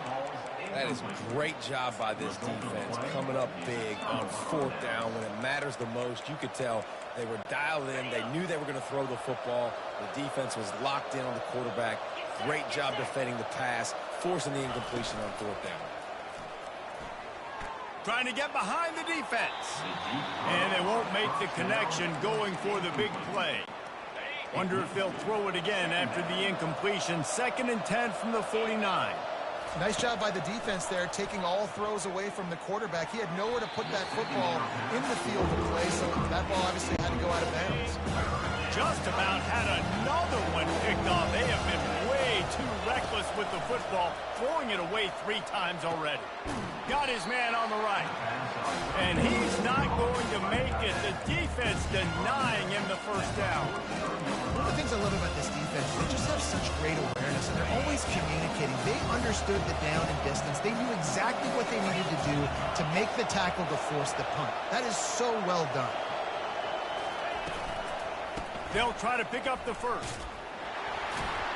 That is a great job by this defense, coming up big on 4th down when it matters the most. You could tell they were dialed in. They knew they were going to throw the football. The defense was locked in on the quarterback. Great job defending the pass, forcing the incompletion on 4th down. Trying to get behind the defense. And they won't make the connection going for the big play. Wonder if they'll throw it again after the incompletion. 2nd and 10 from the 49. Nice job by the defense there, taking all throws away from the quarterback. He had nowhere to put that football in the field of play, so that ball obviously had to go out of bounds. Just about had another one picked off. They have been way too reckless with the football, throwing it away 3 times already. Got his man on the right. And he's not going to make it. The defense denying him the 1st down. One of the things I love about this defense, they just have such great awareness, and they're always communicating. They understood the down and distance. They knew exactly what they needed to do to make the tackle to force the punt. That is so well done. They'll try to pick up the 1st.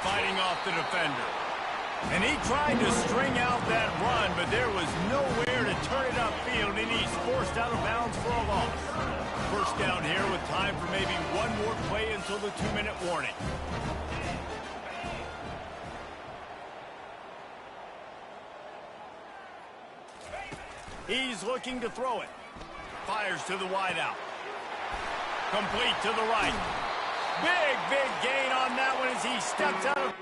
Fighting off the defender. And he tried to string out that run, but there was nowhere to turn it upfield, and he's forced out of bounds for a loss. 1st down here with time for maybe one more play until the 2-minute warning. He's looking to throw it. Fires to the wideout. Complete to the right. Big gain on that one as he steps out of...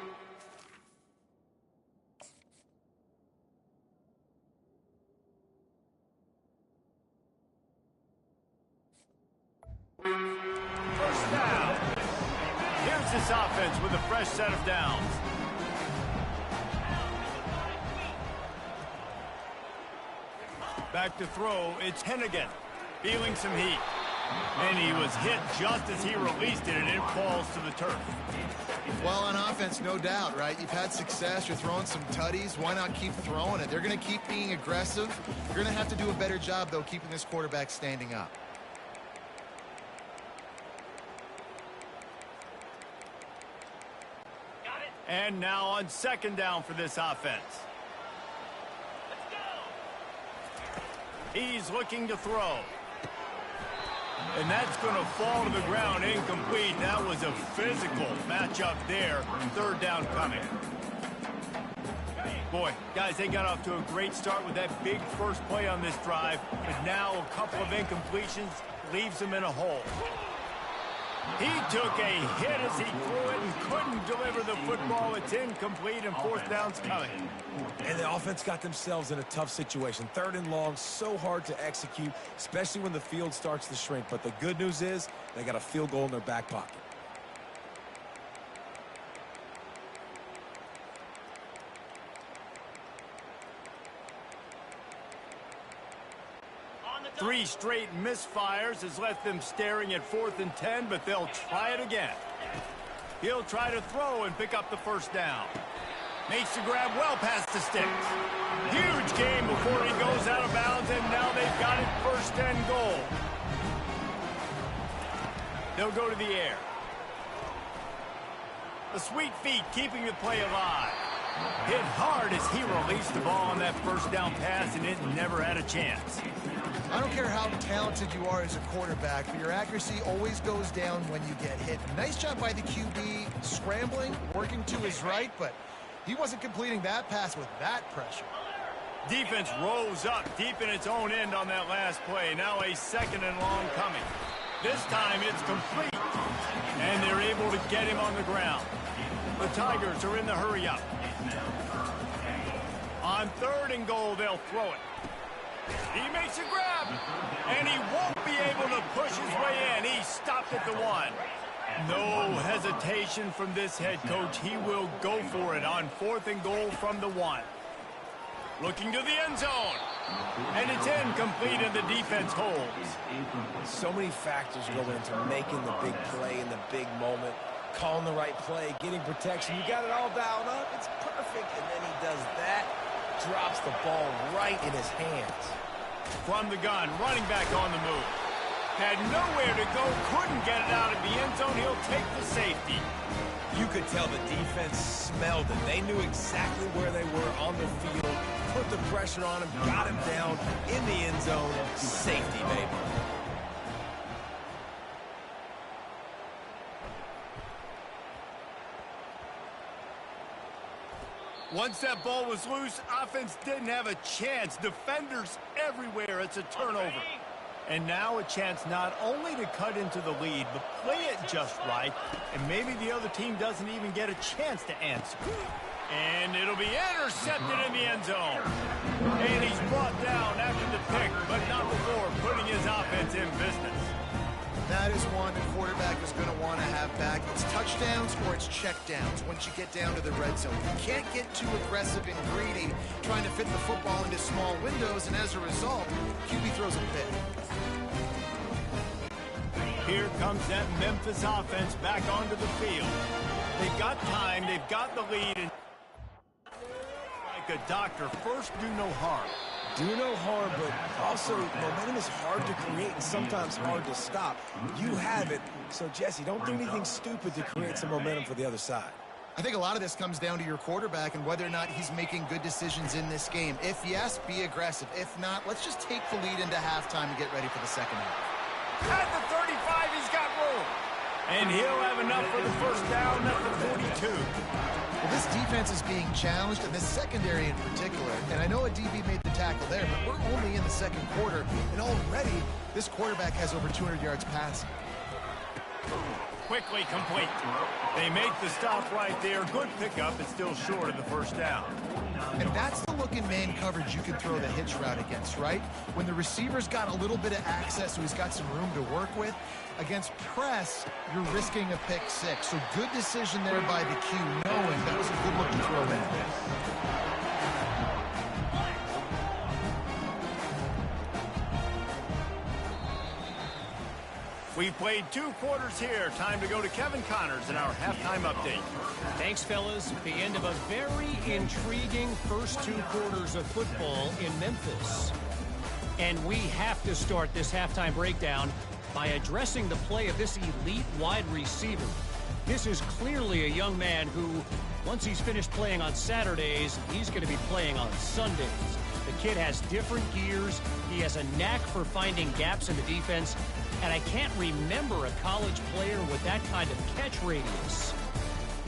First down. Here's this offense with a fresh set of downs. Back to throw, it's Hennigan, feeling some heat. And he was hit just as he released it, and it falls to the turf. Well, on offense, no doubt, right? You've had success. You're throwing some tutties. Why not keep throwing it? They're going to keep being aggressive. You're going to have to do a better job, though, keeping this quarterback standing up. And now on 2nd down for this offense. He's looking to throw. And that's going to fall to the ground incomplete. That was a physical matchup there. Third down coming. Boy, guys, they got off to a great start with that big first play on this drive. But now a couple of incompletions leaves them in a hole. He took a hit as he threw it and couldn't deliver the football. It's incomplete and fourth down's coming. And the offense got themselves in a tough situation. Third and long, so hard to execute, especially when the field starts to shrink. But the good news is they got a field goal in their back pocket. Three straight misfires has left them staring at 4th and 10, but they'll try it again. He'll try to throw and pick up the first down. Makes the grab well past the sticks. Huge game before he goes out of bounds, and now they've got it 1st and goal. They'll go to the air. The sweet feet keeping the play alive. Hit hard as he released the ball on that first down pass, and it never had a chance. I don't care how talented you are as a quarterback, but your accuracy always goes down when you get hit. Nice job by the QB, scrambling, working to his right, but he wasn't completing that pass with that pressure. Defense rose up deep in its own end on that last play. Now a 2nd and long coming. This time it's complete, and they're able to get him on the ground. The Tigers are in the hurry-up. On 3rd and goal, they'll throw it. He makes a grab, and he won't be able to push his way in. He stopped at the 1. No hesitation from this head coach. He will go for it on 4th and goal from the 1. Looking to the end zone, and it's incomplete, and the defense holds. So many factors go into making the big play in the big moment. Calling the right play, getting protection. You got it all dialed up. It's perfect, and then he does that. Drops the ball right in his hands. From the gun, running back on the move. Had nowhere to go, couldn't get it out of the end zone. He'll take the safety. You could tell the defense smelled it. They knew exactly where they were on the field, put the pressure on him, got him down in the end zone. Safety, baby. Once that ball was loose, offense didn't have a chance. Defenders everywhere. It's a turnover. And now a chance not only to cut into the lead, but play it just right. And maybe the other team doesn't even get a chance to answer. And it'll be intercepted in the end zone. And he's brought down after the pick, but not before putting his offense in business. That is one the quarterback is going to want to have back. It's touchdowns or it's checkdowns once you get down to the red zone. You can't get too aggressive and greedy trying to fit the football into small windows, and as a result, QB throws a pick. Here comes that Memphis offense back onto the field. They've got time, they've got the lead, and like a doctor, first do no harm. Do no harm, but also momentum is hard to create and sometimes hard to stop. You have it, so Jesse, don't do anything stupid to create some momentum for the other side. I think a lot of this comes down to your quarterback and whether or not he's making good decisions in this game. If yes, be aggressive. If not, let's just take the lead into halftime and get ready for the second half. At the 35, he's got room. And he'll have enough for the first down at the 42. Well, this defense is being challenged, and this secondary in particular. And I know a DB made the tackle there, but we're only in the second quarter, and already this quarterback has over 200 yards passing. Quickly complete. They make the stop right there. Good pickup, but still short of the first down. And that's the look in man coverage you can throw the hitch route against, right? When the receiver's got a little bit of access, so he's got some room to work with. Against press, you're risking a pick six. So good decision there by the Q, knowing that was a good look to throw that. We've played 2 quarters here. Time to go to Kevin Connors in our halftime update. Thanks, fellas. The end of a very intriguing first 2 quarters of football in Memphis. And we have to start this halftime breakdown by addressing the play of this elite wide receiver. This is clearly a young man who, once he's finished playing on Saturdays, he's going to be playing on Sundays. The kid has different gears. He has a knack for finding gaps in the defense. And I can't remember a college player with that kind of catch radius.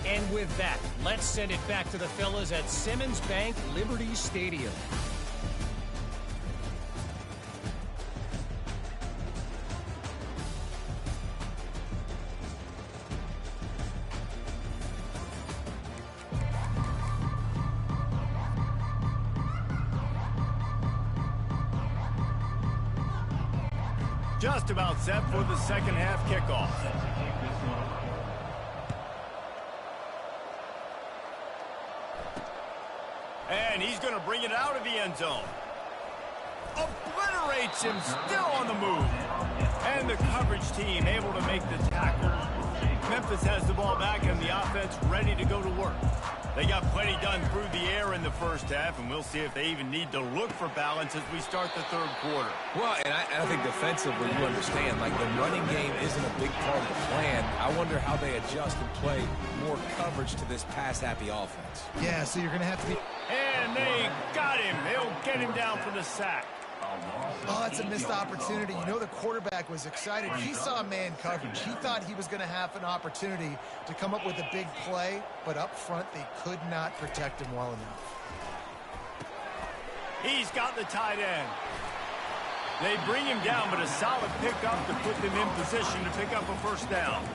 And with that, let's send it back to the fellas at Simmons Bank Liberty Stadium. Just about set for the second half kickoff. And he's going to bring it out of the end zone. Obliterates him, still on the move. And the coverage team able to make the tackle. Memphis has the ball back and the offense ready to go to work. They got plenty done through the air in the first half, and we'll see if they even need to look for balance as we start the third quarter. Well, and I think defensively, you understand, like the running game isn't a big part of the plan. I wonder how they adjust and play more coverage to this pass-happy offense. Yeah, so you're going to have to be... And they got him. They'll get him down for the sack. Oh, that's a missed opportunity. You know the quarterback was excited. He saw man coverage. He thought he was going to have an opportunity to come up with a big play, but up front they could not protect him well enough. He's got the tight end. They bring him down, but a solid pickup to put them in position to pick up a first down.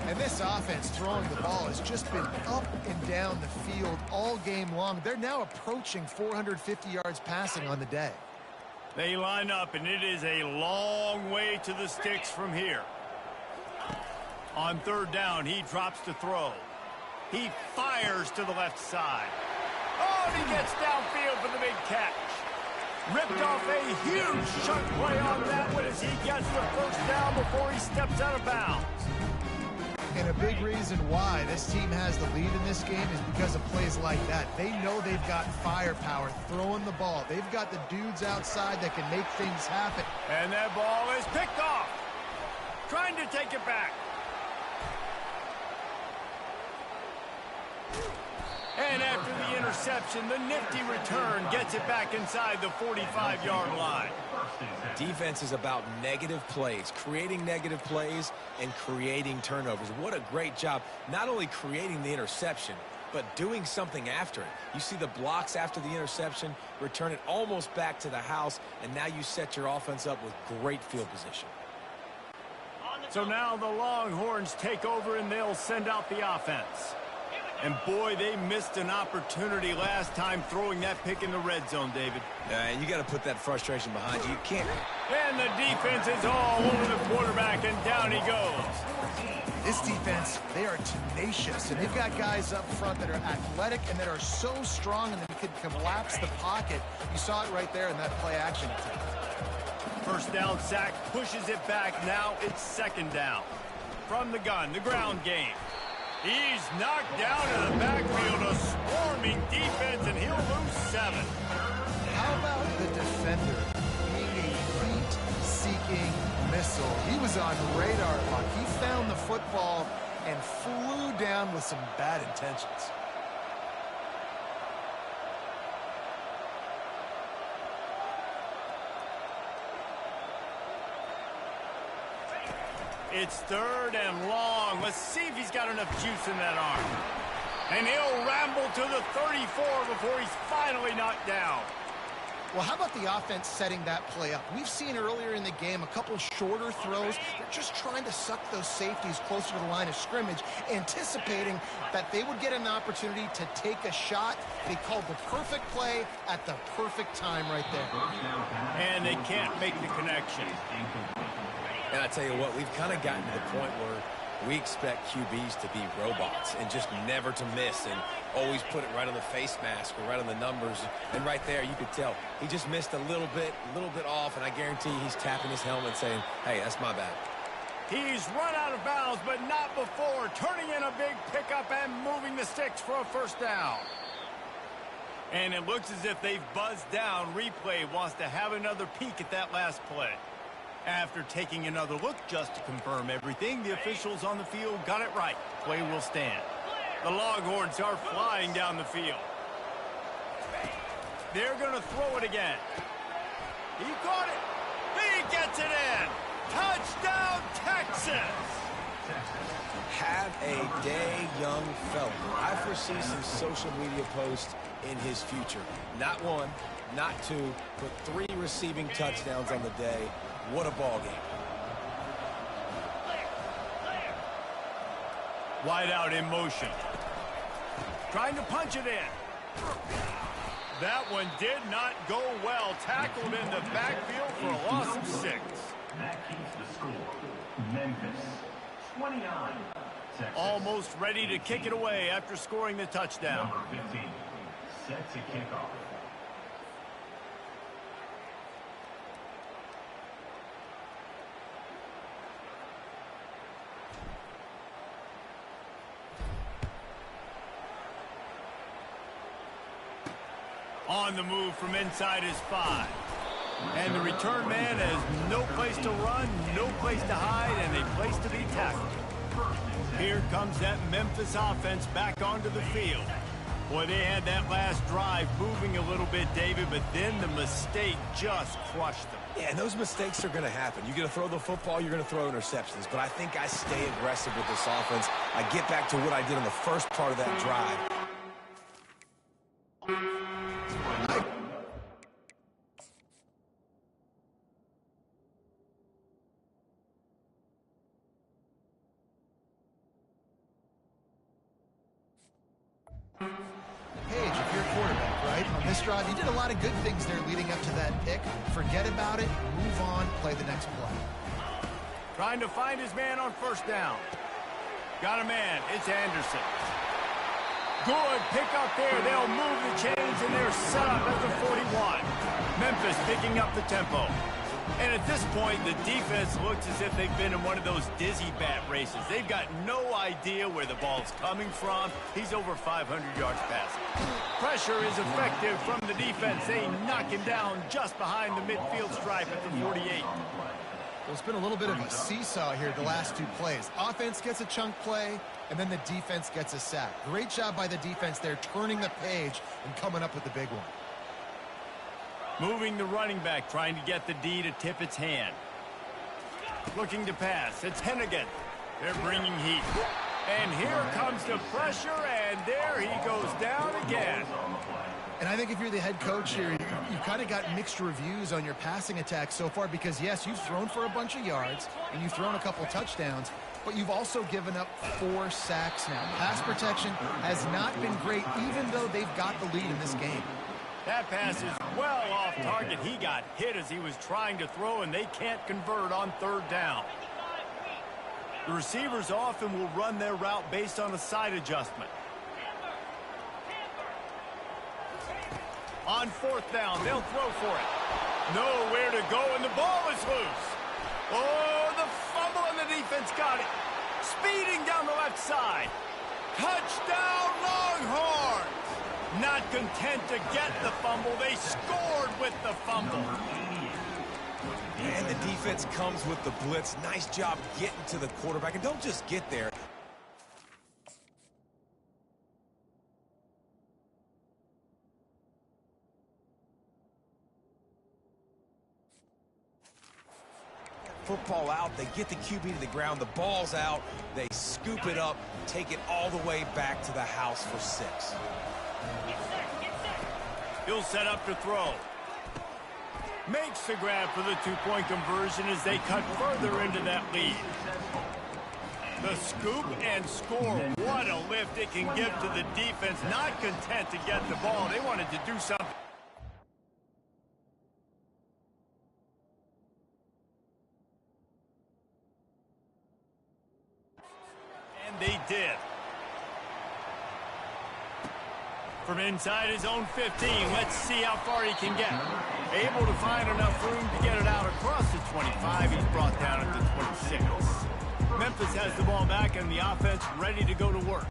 And this offense throwing the ball has just been up and down the field all game long. They're now approaching 450 yards passing on the day. They line up, and it is a long way to the sticks from here. On third down, he drops to throw. He fires to the left side. Oh, and he gets downfield for the big catch. Ripped off a huge chunk play on that one as he gets the first down before he steps out of bounds. And a big reason why this team has the lead in this game is because of plays like that. They know they've got firepower throwing the ball. They've got the dudes outside that can make things happen. And that ball is picked off. Trying to take it back. And after the interception, the nifty return gets it back inside the 45-yard line. Defense is about negative plays, creating negative plays and creating turnovers. What a great job, not only creating the interception, but doing something after it. You see the blocks after the interception, return it almost back to the house, and now you set your offense up with great field position. So now the Longhorns take over, and they'll send out the offense. And boy, they missed an opportunity last time throwing that pick in the red zone, David. And you got to put that frustration behind you. You can't. And the defense is all over the quarterback, and down he goes. This defense, they are tenacious, and they've got guys up front that are athletic and that are so strong and that can collapse the pocket. You saw it right there in that play action attempt. First down sack, pushes it back. Now it's second down. From the gun, the ground game. He's knocked down in the backfield, a swarming defense, and he'll lose 7. How about the defender being a heat-seeking missile? He was on radar lock. He found the football and flew down with some bad intentions. It's third and long. Let's see if he's got enough juice in that arm. And he'll ramble to the 34 before he's finally knocked down. Well, how about the offense setting that play up? We've seen earlier in the game a couple shorter throws. They're just trying to suck those safeties closer to the line of scrimmage, anticipating that they would get an opportunity to take a shot. They called the perfect play at the perfect time right there. And they can't make the connection. And I tell you what, we've kind of gotten to the point where we expect QBs to be robots and just never to miss and always put it right on the face mask or right on the numbers. And right there, you could tell he just missed a little bit off, and I guarantee he's tapping his helmet saying, hey, that's my bad. He's run out of bounds, but not before, turning in a big pickup and moving the sticks for a first down. And it looks as if they've buzzed down. Replay wants to have another peek at that last play. After taking another look just to confirm everything, the officials on the field got it right. Play will stand. The Longhorns are flying down the field. They're going to throw it again. He caught it. He gets it in. Touchdown, Texas! Have a day, young fella. I foresee some social media posts in his future. Not one, not two, but 3 receiving touchdowns on the day. What a ball game. Wide out in motion. Trying to punch it in. That one did not go well. Tackled in the backfield for a loss of 6. That keeps the score. Memphis, 29. Texas. Almost ready to kick it away after scoring the touchdown. Number 15, set to kick off. On the move from inside his 5. And the return man has no place to run, no place to hide, and a place to be tackled. Here comes that Memphis offense back onto the field. Boy, they had that last drive moving a little bit, David, but then the mistake just crushed them. Yeah, and those mistakes are going to happen. You're going to throw the football, you're going to throw interceptions. But I think I stay aggressive with this offense. I get back to what I did on the first part of that drive. Paige, if you're a quarterback, right, on this drive, you did a lot of good things there leading up to that pick. Forget about it, move on, play the next play. Trying to find his man on first down. Got a man. It's Anderson. Good pick up there. They'll move the chains, and they're set up at the 41. Memphis picking up the tempo. And at this point, the defense looks as if they've been in one of those dizzy bat races. They've got no idea where the ball's coming from. He's over 500 yards passing. Pressure is effective from the defense. They knock him down just behind the midfield stripe at the 48. Well, it's been a little bit of a seesaw here the last 2 plays. Offense gets a chunk play, and then the defense gets a sack. Great job by the defense there, turning the page and coming up with the big one. Moving the running back, trying to get the D to tip its hand. Looking to pass. It's Hennigan. They're bringing heat. And here comes the pressure, and there he goes down again. And I think if you're the head coach here, you kind of got mixed reviews on your passing attack so far because, yes, you've thrown for a bunch of yards, and you've thrown a couple touchdowns, but you've also given up 4 sacks now. Pass protection has not been great, even though they've got the lead in this game. That pass is well off target. He got hit as he was trying to throw, and they can't convert on 3rd down. The receivers often will run their route based on a side adjustment. On 4th down, they'll throw for it. Nowhere to go, and the ball is loose. Oh, the fumble, and the defense got it. Speeding down the left side. Touchdown, Longhorns! Not content to get the fumble, they scored with the fumble. And the defense comes with the blitz. Nice job getting to the quarterback. And don't just get there. Football out, they get the QB to the ground, the ball's out, they scoop it up, take it all the way back to the house for 6. He'll set up to throw. Makes the grab for the 2-point conversion as they cut further into that lead. The scoop and score. What a lift it can give to the defense. Not content to get the ball. They wanted to do something. And they did. From inside his own 15, let's see how far he can get. Able to find enough room to get it out across the 25. He's brought down at the 26. Memphis has the ball back and the offense ready to go to work.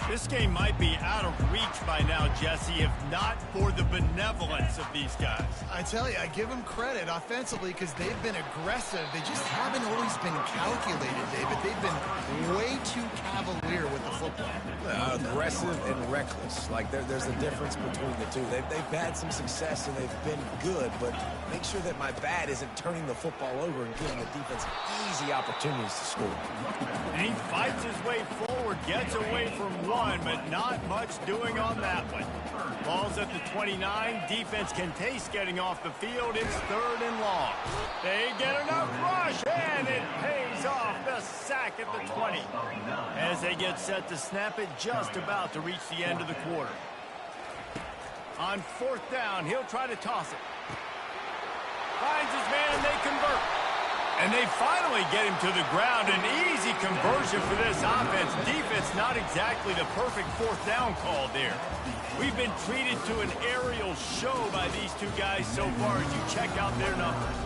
This game might be out of reach by now, Jesse, if not for the benevolence of these guys. I tell you, I give them credit offensively because they've been aggressive. They just haven't always been calculated, David. They've been way too cavalier with the football. Aggressive and reckless. Like, there's a difference between the two. They've had some success and they've been good, but make sure that my bat isn't turning the football over and giving the defense easy opportunities to score. And he fights his way forward, gets away from one, but not much doing on that one. Ball's at the 29. Defense can taste getting off the field. It's 3rd and long. They get enough rush, and it pays off. The sack at the 20. As they get set to snap it, just about to reach the end of the quarter. On 4th down, he'll try to toss it. Finds his man, and they convert. And they finally get him to the ground. An easy conversion for this offense. Defense not exactly the perfect 4th down call there. We've been treated to an aerial show by these two guys so far as you check out their numbers.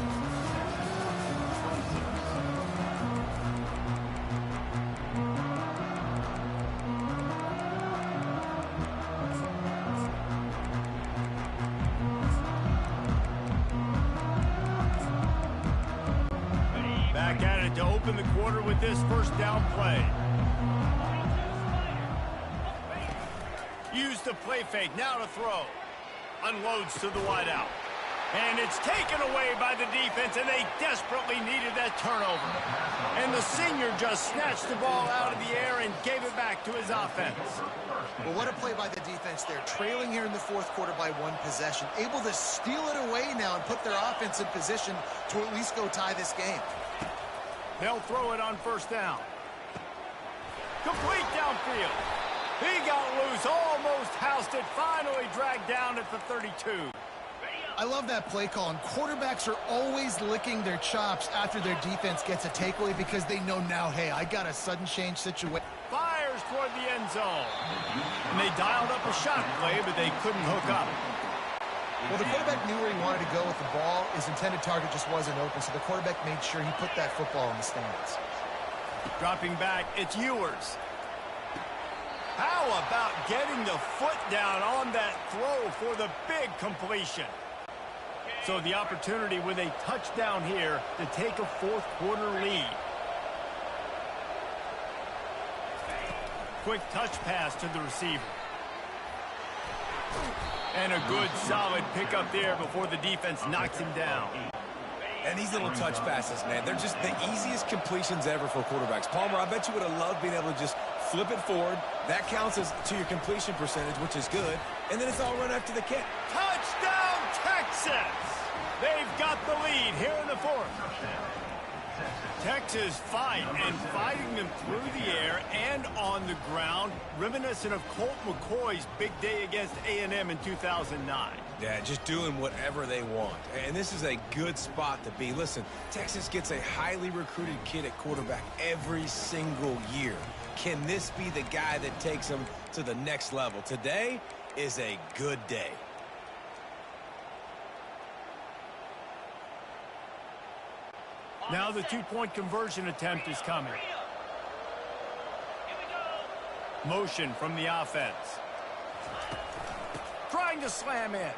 Back at it to open the quarter with this 1st down play. Use the play fake, now to throw. Unloads to the wideout. And it's taken away by the defense, and they desperately needed that turnover. And the senior just snatched the ball out of the air and gave it back to his offense. Well, what a play by the defense there. Trailing here in the 4th quarter by 1 possession. Able to steal it away now and put their offense in position to at least go tie this game. They'll throw it on 1st down. Complete downfield. He got loose, almost housed it, finally dragged down at the 32. I love that play call, and quarterbacks are always licking their chops after their defense gets a takeaway because they know now, hey, I got a sudden change situation. Fires toward the end zone. And they dialed up a shot play, but they couldn't hook up. Well, the quarterback knew where he wanted to go with the ball. His intended target just wasn't open, so the quarterback made sure he put that football in the stands. Dropping back, it's Ewers. How about getting the foot down on that throw for the big completion? So the opportunity with a touchdown here to take a 4th quarter lead. Quick touch pass to the receiver. And a good solid pickup there before the defense knocks him down. And these little touch passes, man, they're just the easiest completions ever for quarterbacks. Palmer, I bet you would have loved being able to just flip it forward. That counts as to your completion percentage, which is good. And then it's all run after the kick. Touchdown, Texas! They've got the lead here in the 4th. Texas fight and fighting them through the air and on the ground, reminiscent of Colt McCoy's big day against A&M in 2009. Yeah, just doing whatever they want. And this is a good spot to be. Listen, Texas gets a highly recruited kid at quarterback every single year. Can this be the guy that takes them to the next level? Today is a good day. Now the 2-point conversion attempt is coming. Motion from the offense. Trying to slam in.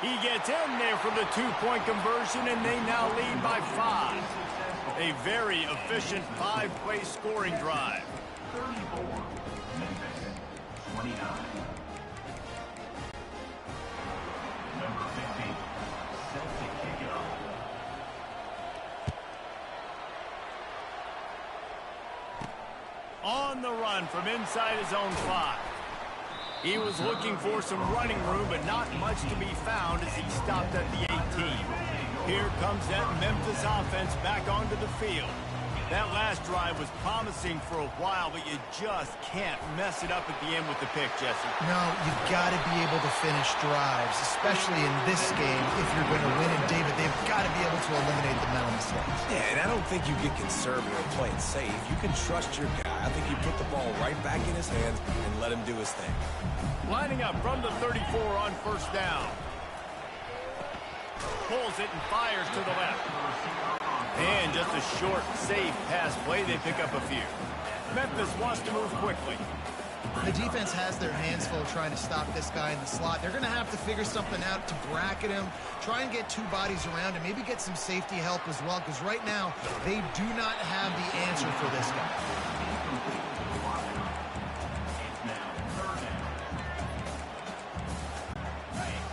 He gets in there for the 2-point conversion, and they now lead by 5. A very efficient 5-play scoring drive. 34, Memphis, 29. Number 15, set to kick it off. On the run from inside his own 5. He was looking for some running room, but not much to be found as he stopped at the 18. Here comes that Memphis offense back onto the field. That last drive was promising for a while, but you just can't mess it up at the end with the pick, Jesse. No, you've got to be able to finish drives, especially in this game. If you're going to win, and David, they've got to be able to eliminate the mental mistakes. Yeah, and I don't think you get conservative and play it safe. You can trust your guy. I think you put the ball right back in his hands and let him do his thing. Lining up from the 34 on 1st down. Pulls it and fires to the left. And just a short, safe pass play. They pick up a few. Memphis wants to move quickly. The defense has their hands full trying to stop this guy in the slot. They're going to have to figure something out to bracket him, try and get two bodies around him, maybe get some safety help as well, because right now they do not have the answer for this guy.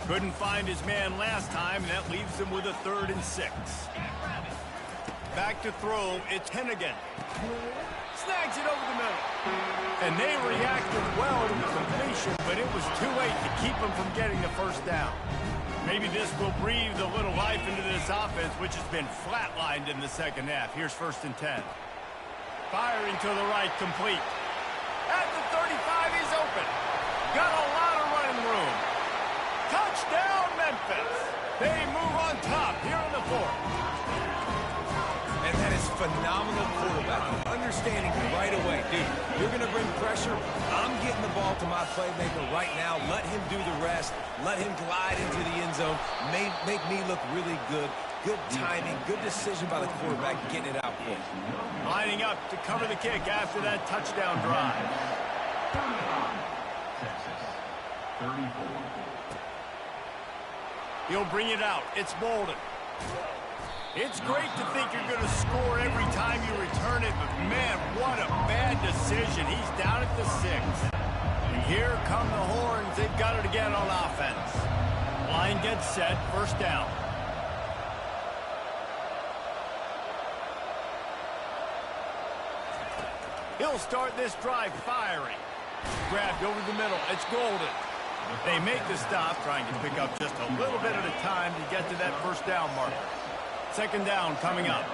Couldn't find his man last time, and that leaves him with a 3rd and 6. Back to throw, it's Hennigan. Snags it over the middle. And they reacted well to the completion, but it was too late to keep them from getting the first down. Maybe this will breathe a little life into this offense, which has been flatlined in the second half. Here's 1st and 10. Firing to the right, complete. At the 35, he's open. Got a lot of running room. Touchdown, Memphis. They move on top here in the 4th. And that is phenomenal quarterback. Understanding right away, dude, you're going to bring pressure. I'm getting the ball to my playmaker right now. Let him do the rest. Let him glide into the end zone. Make me look really good. Good timing, good decision by the quarterback getting it out quick. Lining up to cover the kick after that touchdown drive. Texas, 34. He'll bring it out. It's Bolden. It's great to think you're going to score every time you return it, but man, what a bad decision. He's down at the 6. And here come the horns. They've got it again on offense. Line gets set. 1st down. He'll start this drive firing. Grabbed over the middle. It's Golden. They make the stop, trying to pick up just a little bit at a time to get to that 1st down marker. 2nd down coming up.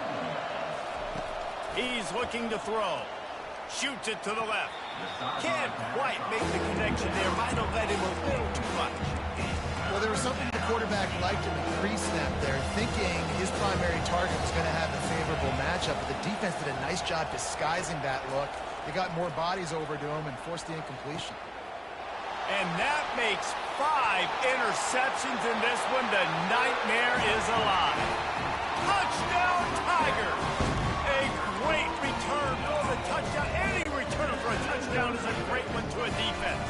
He's looking to throw. Shoots it to the left. Can't quite make the connection there. Might have led him a little too much. Well, there was something the quarterback liked in the pre-snap there, thinking his primary target was going to have a favorable matchup, but the defense did a nice job disguising that look. They got more bodies over to him and forced the incompletion. And that makes 5 interceptions in this one. The nightmare is alive. Touchdown, Tigers! A great return for the touchdown. Any return for a touchdown is a great one to a defense.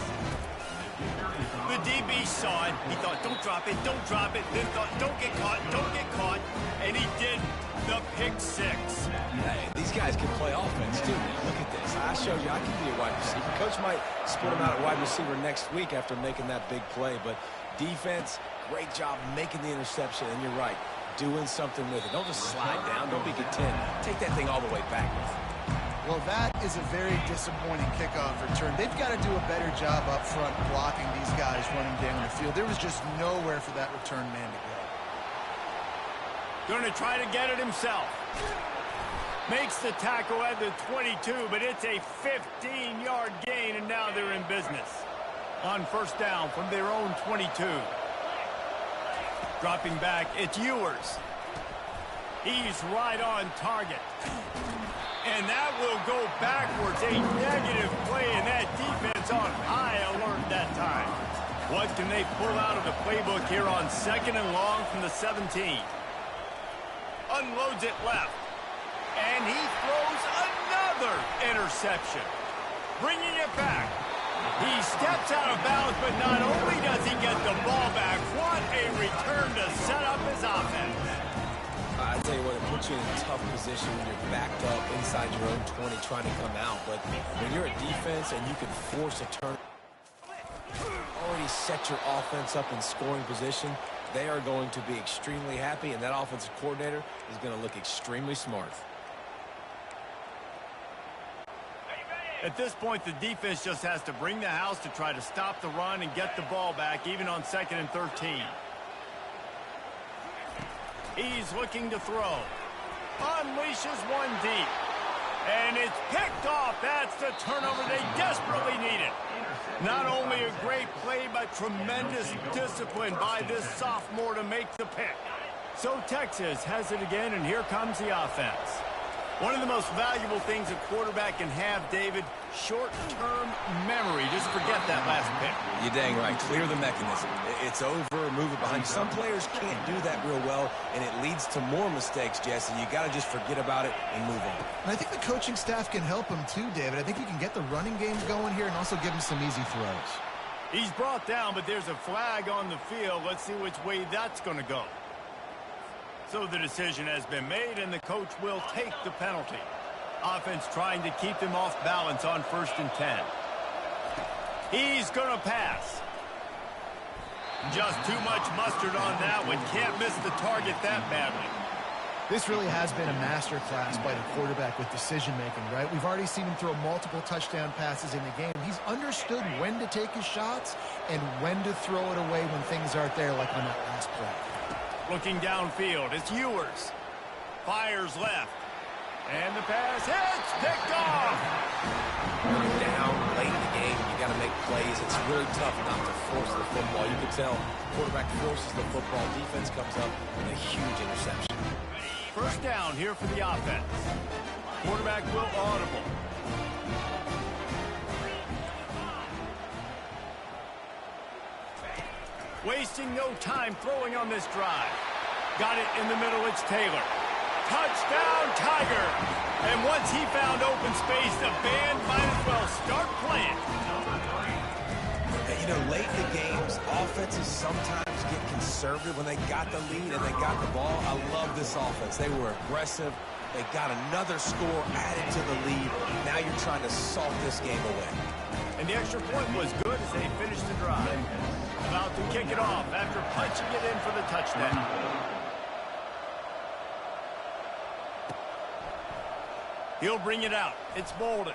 The DB saw it. He thought, don't drop it, don't drop it. Then thought, don't get caught, don't get caught. And he did the pick 6. Hey, these guys can play offense, too. Look at this. I showed you I can be a wide receiver. Coach might split him out at wide receiver next week after making that big play. But defense, great job making the interception. And you're right, doing something with it. Don't just slide down. Don't be content. Take that thing all the way back with you. Well, that is a very disappointing kickoff return. They've got to do a better job up front blocking these guys running down the field. There was just nowhere for that return man to go. Going to try to get it himself. Makes the tackle at the 22, but it's a 15-yard gain, and now they're in business. On 1st down from their own 22. Dropping back, it's Ewers. He's right on target. And that will go backwards. A negative play, and that defense on high alert that time. What can they pull out of the playbook here on 2nd and long from the 17? Unloads it left. And he throws another interception. Bringing it back. He steps out of bounds, but not only does he get the ball back, what a return to set up his offense. I tell you what, it puts you in a tough position when you're backed up inside your own 20 trying to come out. But when you're a defense and you can force a turn, already set your offense up in scoring position, they are going to be extremely happy, and that offensive coordinator is going to look extremely smart. At this point, the defense just has to bring the house to try to stop the run and get the ball back, even on 2nd and 13. He's looking to throw. Unleashes one deep. And it's picked off. That's the turnover they desperately needed. Not only a great play, but tremendous discipline by this sophomore to make the pick. So Texas has it again, and here comes the offense. One of the most valuable things a quarterback can have, David, short-term memory. Just forget that last pick. You're dang right. Clear the mechanism. It's over, move it behind you. Some players can't do that real well, and it leads to more mistakes, Jesse. You got to just forget about it and move on. And I think the coaching staff can help him too, David. I think you can get the running game going here and also give him some easy throws. He's brought down, but there's a flag on the field. Let's see which way that's going to go. So the decision has been made, and the coach will take the penalty. Offense trying to keep them off balance on 1st and 10. He's going to pass. Just too much mustard on that one. Can't miss the target that badly. This really has been a master class by the quarterback with decision-making, right? We've already seen him throw multiple touchdown passes in the game. He's understood when to take his shots and when to throw it away when things aren't there, like on that last play. Looking downfield, it's Ewers. Fires left. And the pass hits, picked off. When you're down late in the game, you got to make plays. It's really tough not to force the football. You can tell quarterback forces the football. Defense comes up with a huge interception. 1st down here for the offense. Quarterback will audible. Wasting no time throwing on this drive. Got it in the middle, it's Taylor. Touchdown, Tiger! And once he found open space, the band might as well start playing. And, you know, late in the games, offenses sometimes get conservative when they got the lead and they got the ball. I love this offense. They were aggressive. They got another score added to the lead. Now you're trying to salt this game away. And the extra point was good as they finished the drive. About to kick it off after punching it in for the touchdown. He'll bring it out. It's Bolden.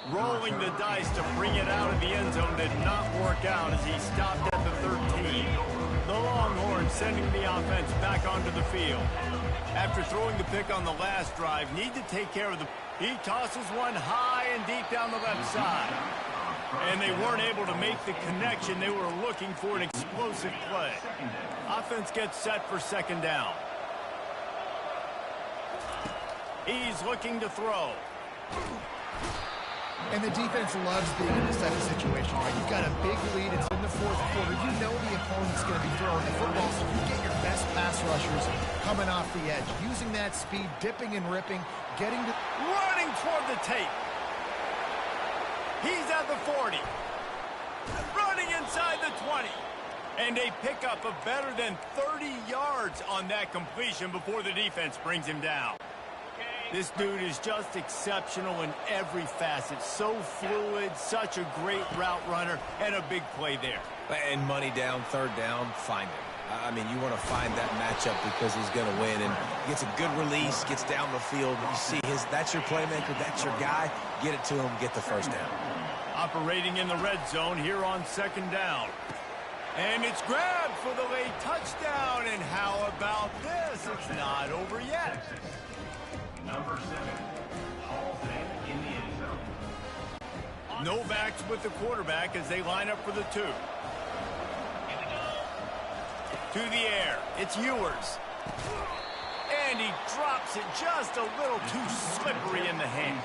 Rolling the dice to bring it out of the end zone did not work out as he stopped at the 13. The Longhorns sending the offense back onto the field. After throwing the pick on the last drive, need to take care of the... He tosses one high and deep down the left side. And they weren't able to make the connection. They were looking for an explosive play. Offense gets set for 2nd down. He's looking to throw. And the defense loves being in this type of situation, right? You've got a big lead. It's in the 4th quarter. You know the opponent's going to be throwing the football, so you get your best pass rushers coming off the edge, using that speed, dipping and ripping, getting to... Running toward the tape. He's at the 40. Running inside the 20. And a pickup of better than 30 yards on that completion before the defense brings him down. This dude is just exceptional in every facet. So fluid, such a great route runner, and a big play there. And money down, 3rd down, find him. I mean, you want to find that matchup because he's going to win. And gets a good release, gets down the field. You see that's your playmaker, that's your guy. Get it to him, get the 1st down. Operating in the red zone here on 2nd down. And it's grabbed for the late touchdown. And how about this? It's not over yet. Number 7, hauls it in the end zone. No backs with the quarterback as they line up for the 2. To the air, it's Ewers. And he drops it just a little too slippery in the hands.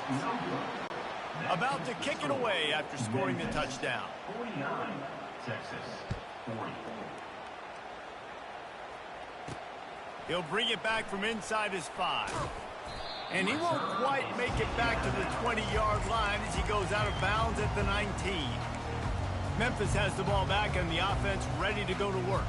About to kick it away after scoring the touchdown. 49, Texas, 40. He'll bring it back from inside his 5. And he won't quite make it back to the 20-yard line as he goes out of bounds at the 19. Memphis has the ball back and the offense ready to go to work.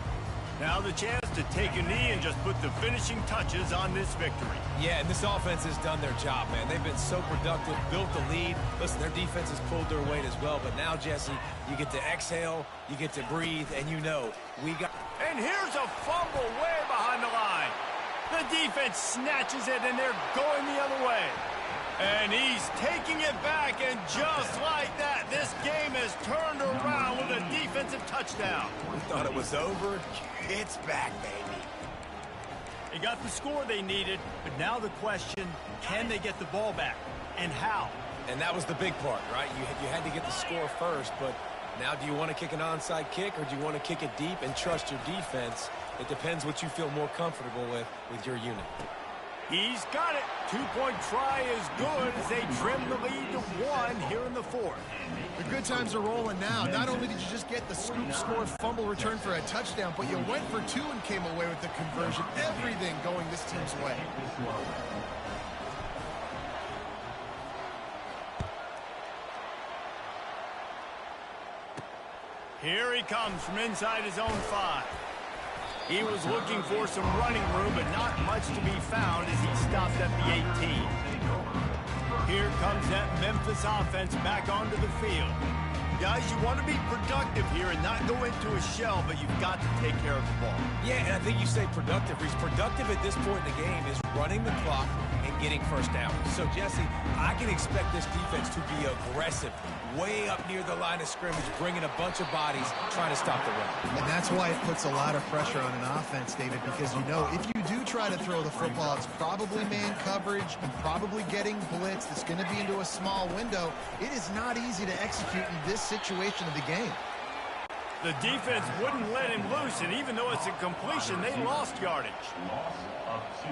Now the chance to take a knee and just put the finishing touches on this victory. Yeah, and this offense has done their job, man. They've been so productive, built the lead. Listen, their defense has pulled their weight as well. But now, Jesse, you get to exhale, you get to breathe, and you know we got... And here's a fumble way behind the line. The defense snatches it, and they're going the other way. And he's taking it back, and just like that, this game has turned around with a defensive touchdown. We thought it was over. It's back, baby. They got the score they needed, but now the question, can they get the ball back, and how? And that was the big part, right? You had to get the score first, but now do you want to kick an onside kick, or do you want to kick it deep and trust your defense? It depends what you feel more comfortable with your unit. He's got it. Two-point try is good as they trim the lead to 1 here in the fourth. The good times are rolling now. Not only did you just get the scoop score fumble return for a touchdown, but you went for 2 and came away with the conversion. Everything going this team's way. Here he comes from inside his own 5. He was looking for some running room, but not much to be found as he stopped at the 18. Here comes that Memphis offense back onto the field. Guys, you want to be productive here and not go into a shell, but you've got to take care of the ball. Yeah, and I think you say productive. He's productive at this point in the game is running the clock and getting first down. So, Jesse, I can expect this defense to be aggressive, way up near the line of scrimmage, bringing a bunch of bodies, trying to stop the run. And that's why it puts a lot of pressure on an offense, David, because you know if you do try to throw the football, it's probably man coverage and probably getting blitz. It's going to be into a small window. It is not easy to execute in this situation of the game. The defense wouldn't let him loose, and even though it's a completion, they lost yardage. Loss of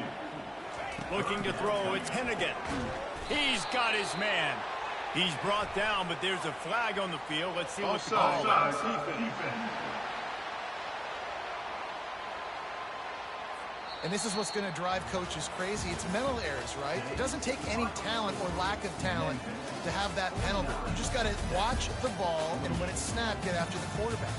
2. Looking to throw, it's Hennigan. He's got his man. He's brought down, but there's a flag on the field. Let's see what the call is. And this is what's going to drive coaches crazy. It's mental errors, right? It doesn't take any talent or lack of talent to have that penalty. You just got to watch the ball, and when it's snapped, get after the quarterback.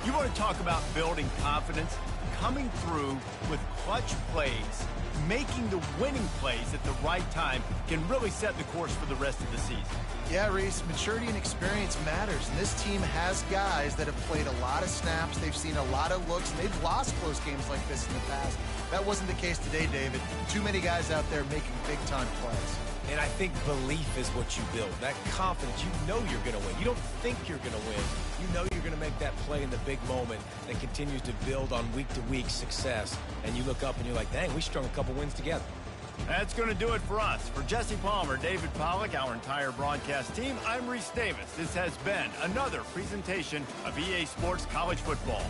You want to talk about building confidence? Coming through with clutch plays, making the winning plays at the right time can really set the course for the rest of the season. Yeah, Reese, maturity and experience matters, and this team has guys that have played a lot of snaps. They've seen a lot of looks, and they've lost close games like this in the past. That wasn't the case today, David. Too many guys out there making big-time plays. And I think belief is what you build. That confidence, you know you're going to win. You don't think you're going to win. You know you're going to make that play in the big moment that continues to build on week-to-week success. And you look up and you're like, dang, we strung a couple wins together. That's going to do it for us. For Jesse Palmer, David Pollack, our entire broadcast team, I'm Reese Davis. This has been another presentation of EA Sports College Football.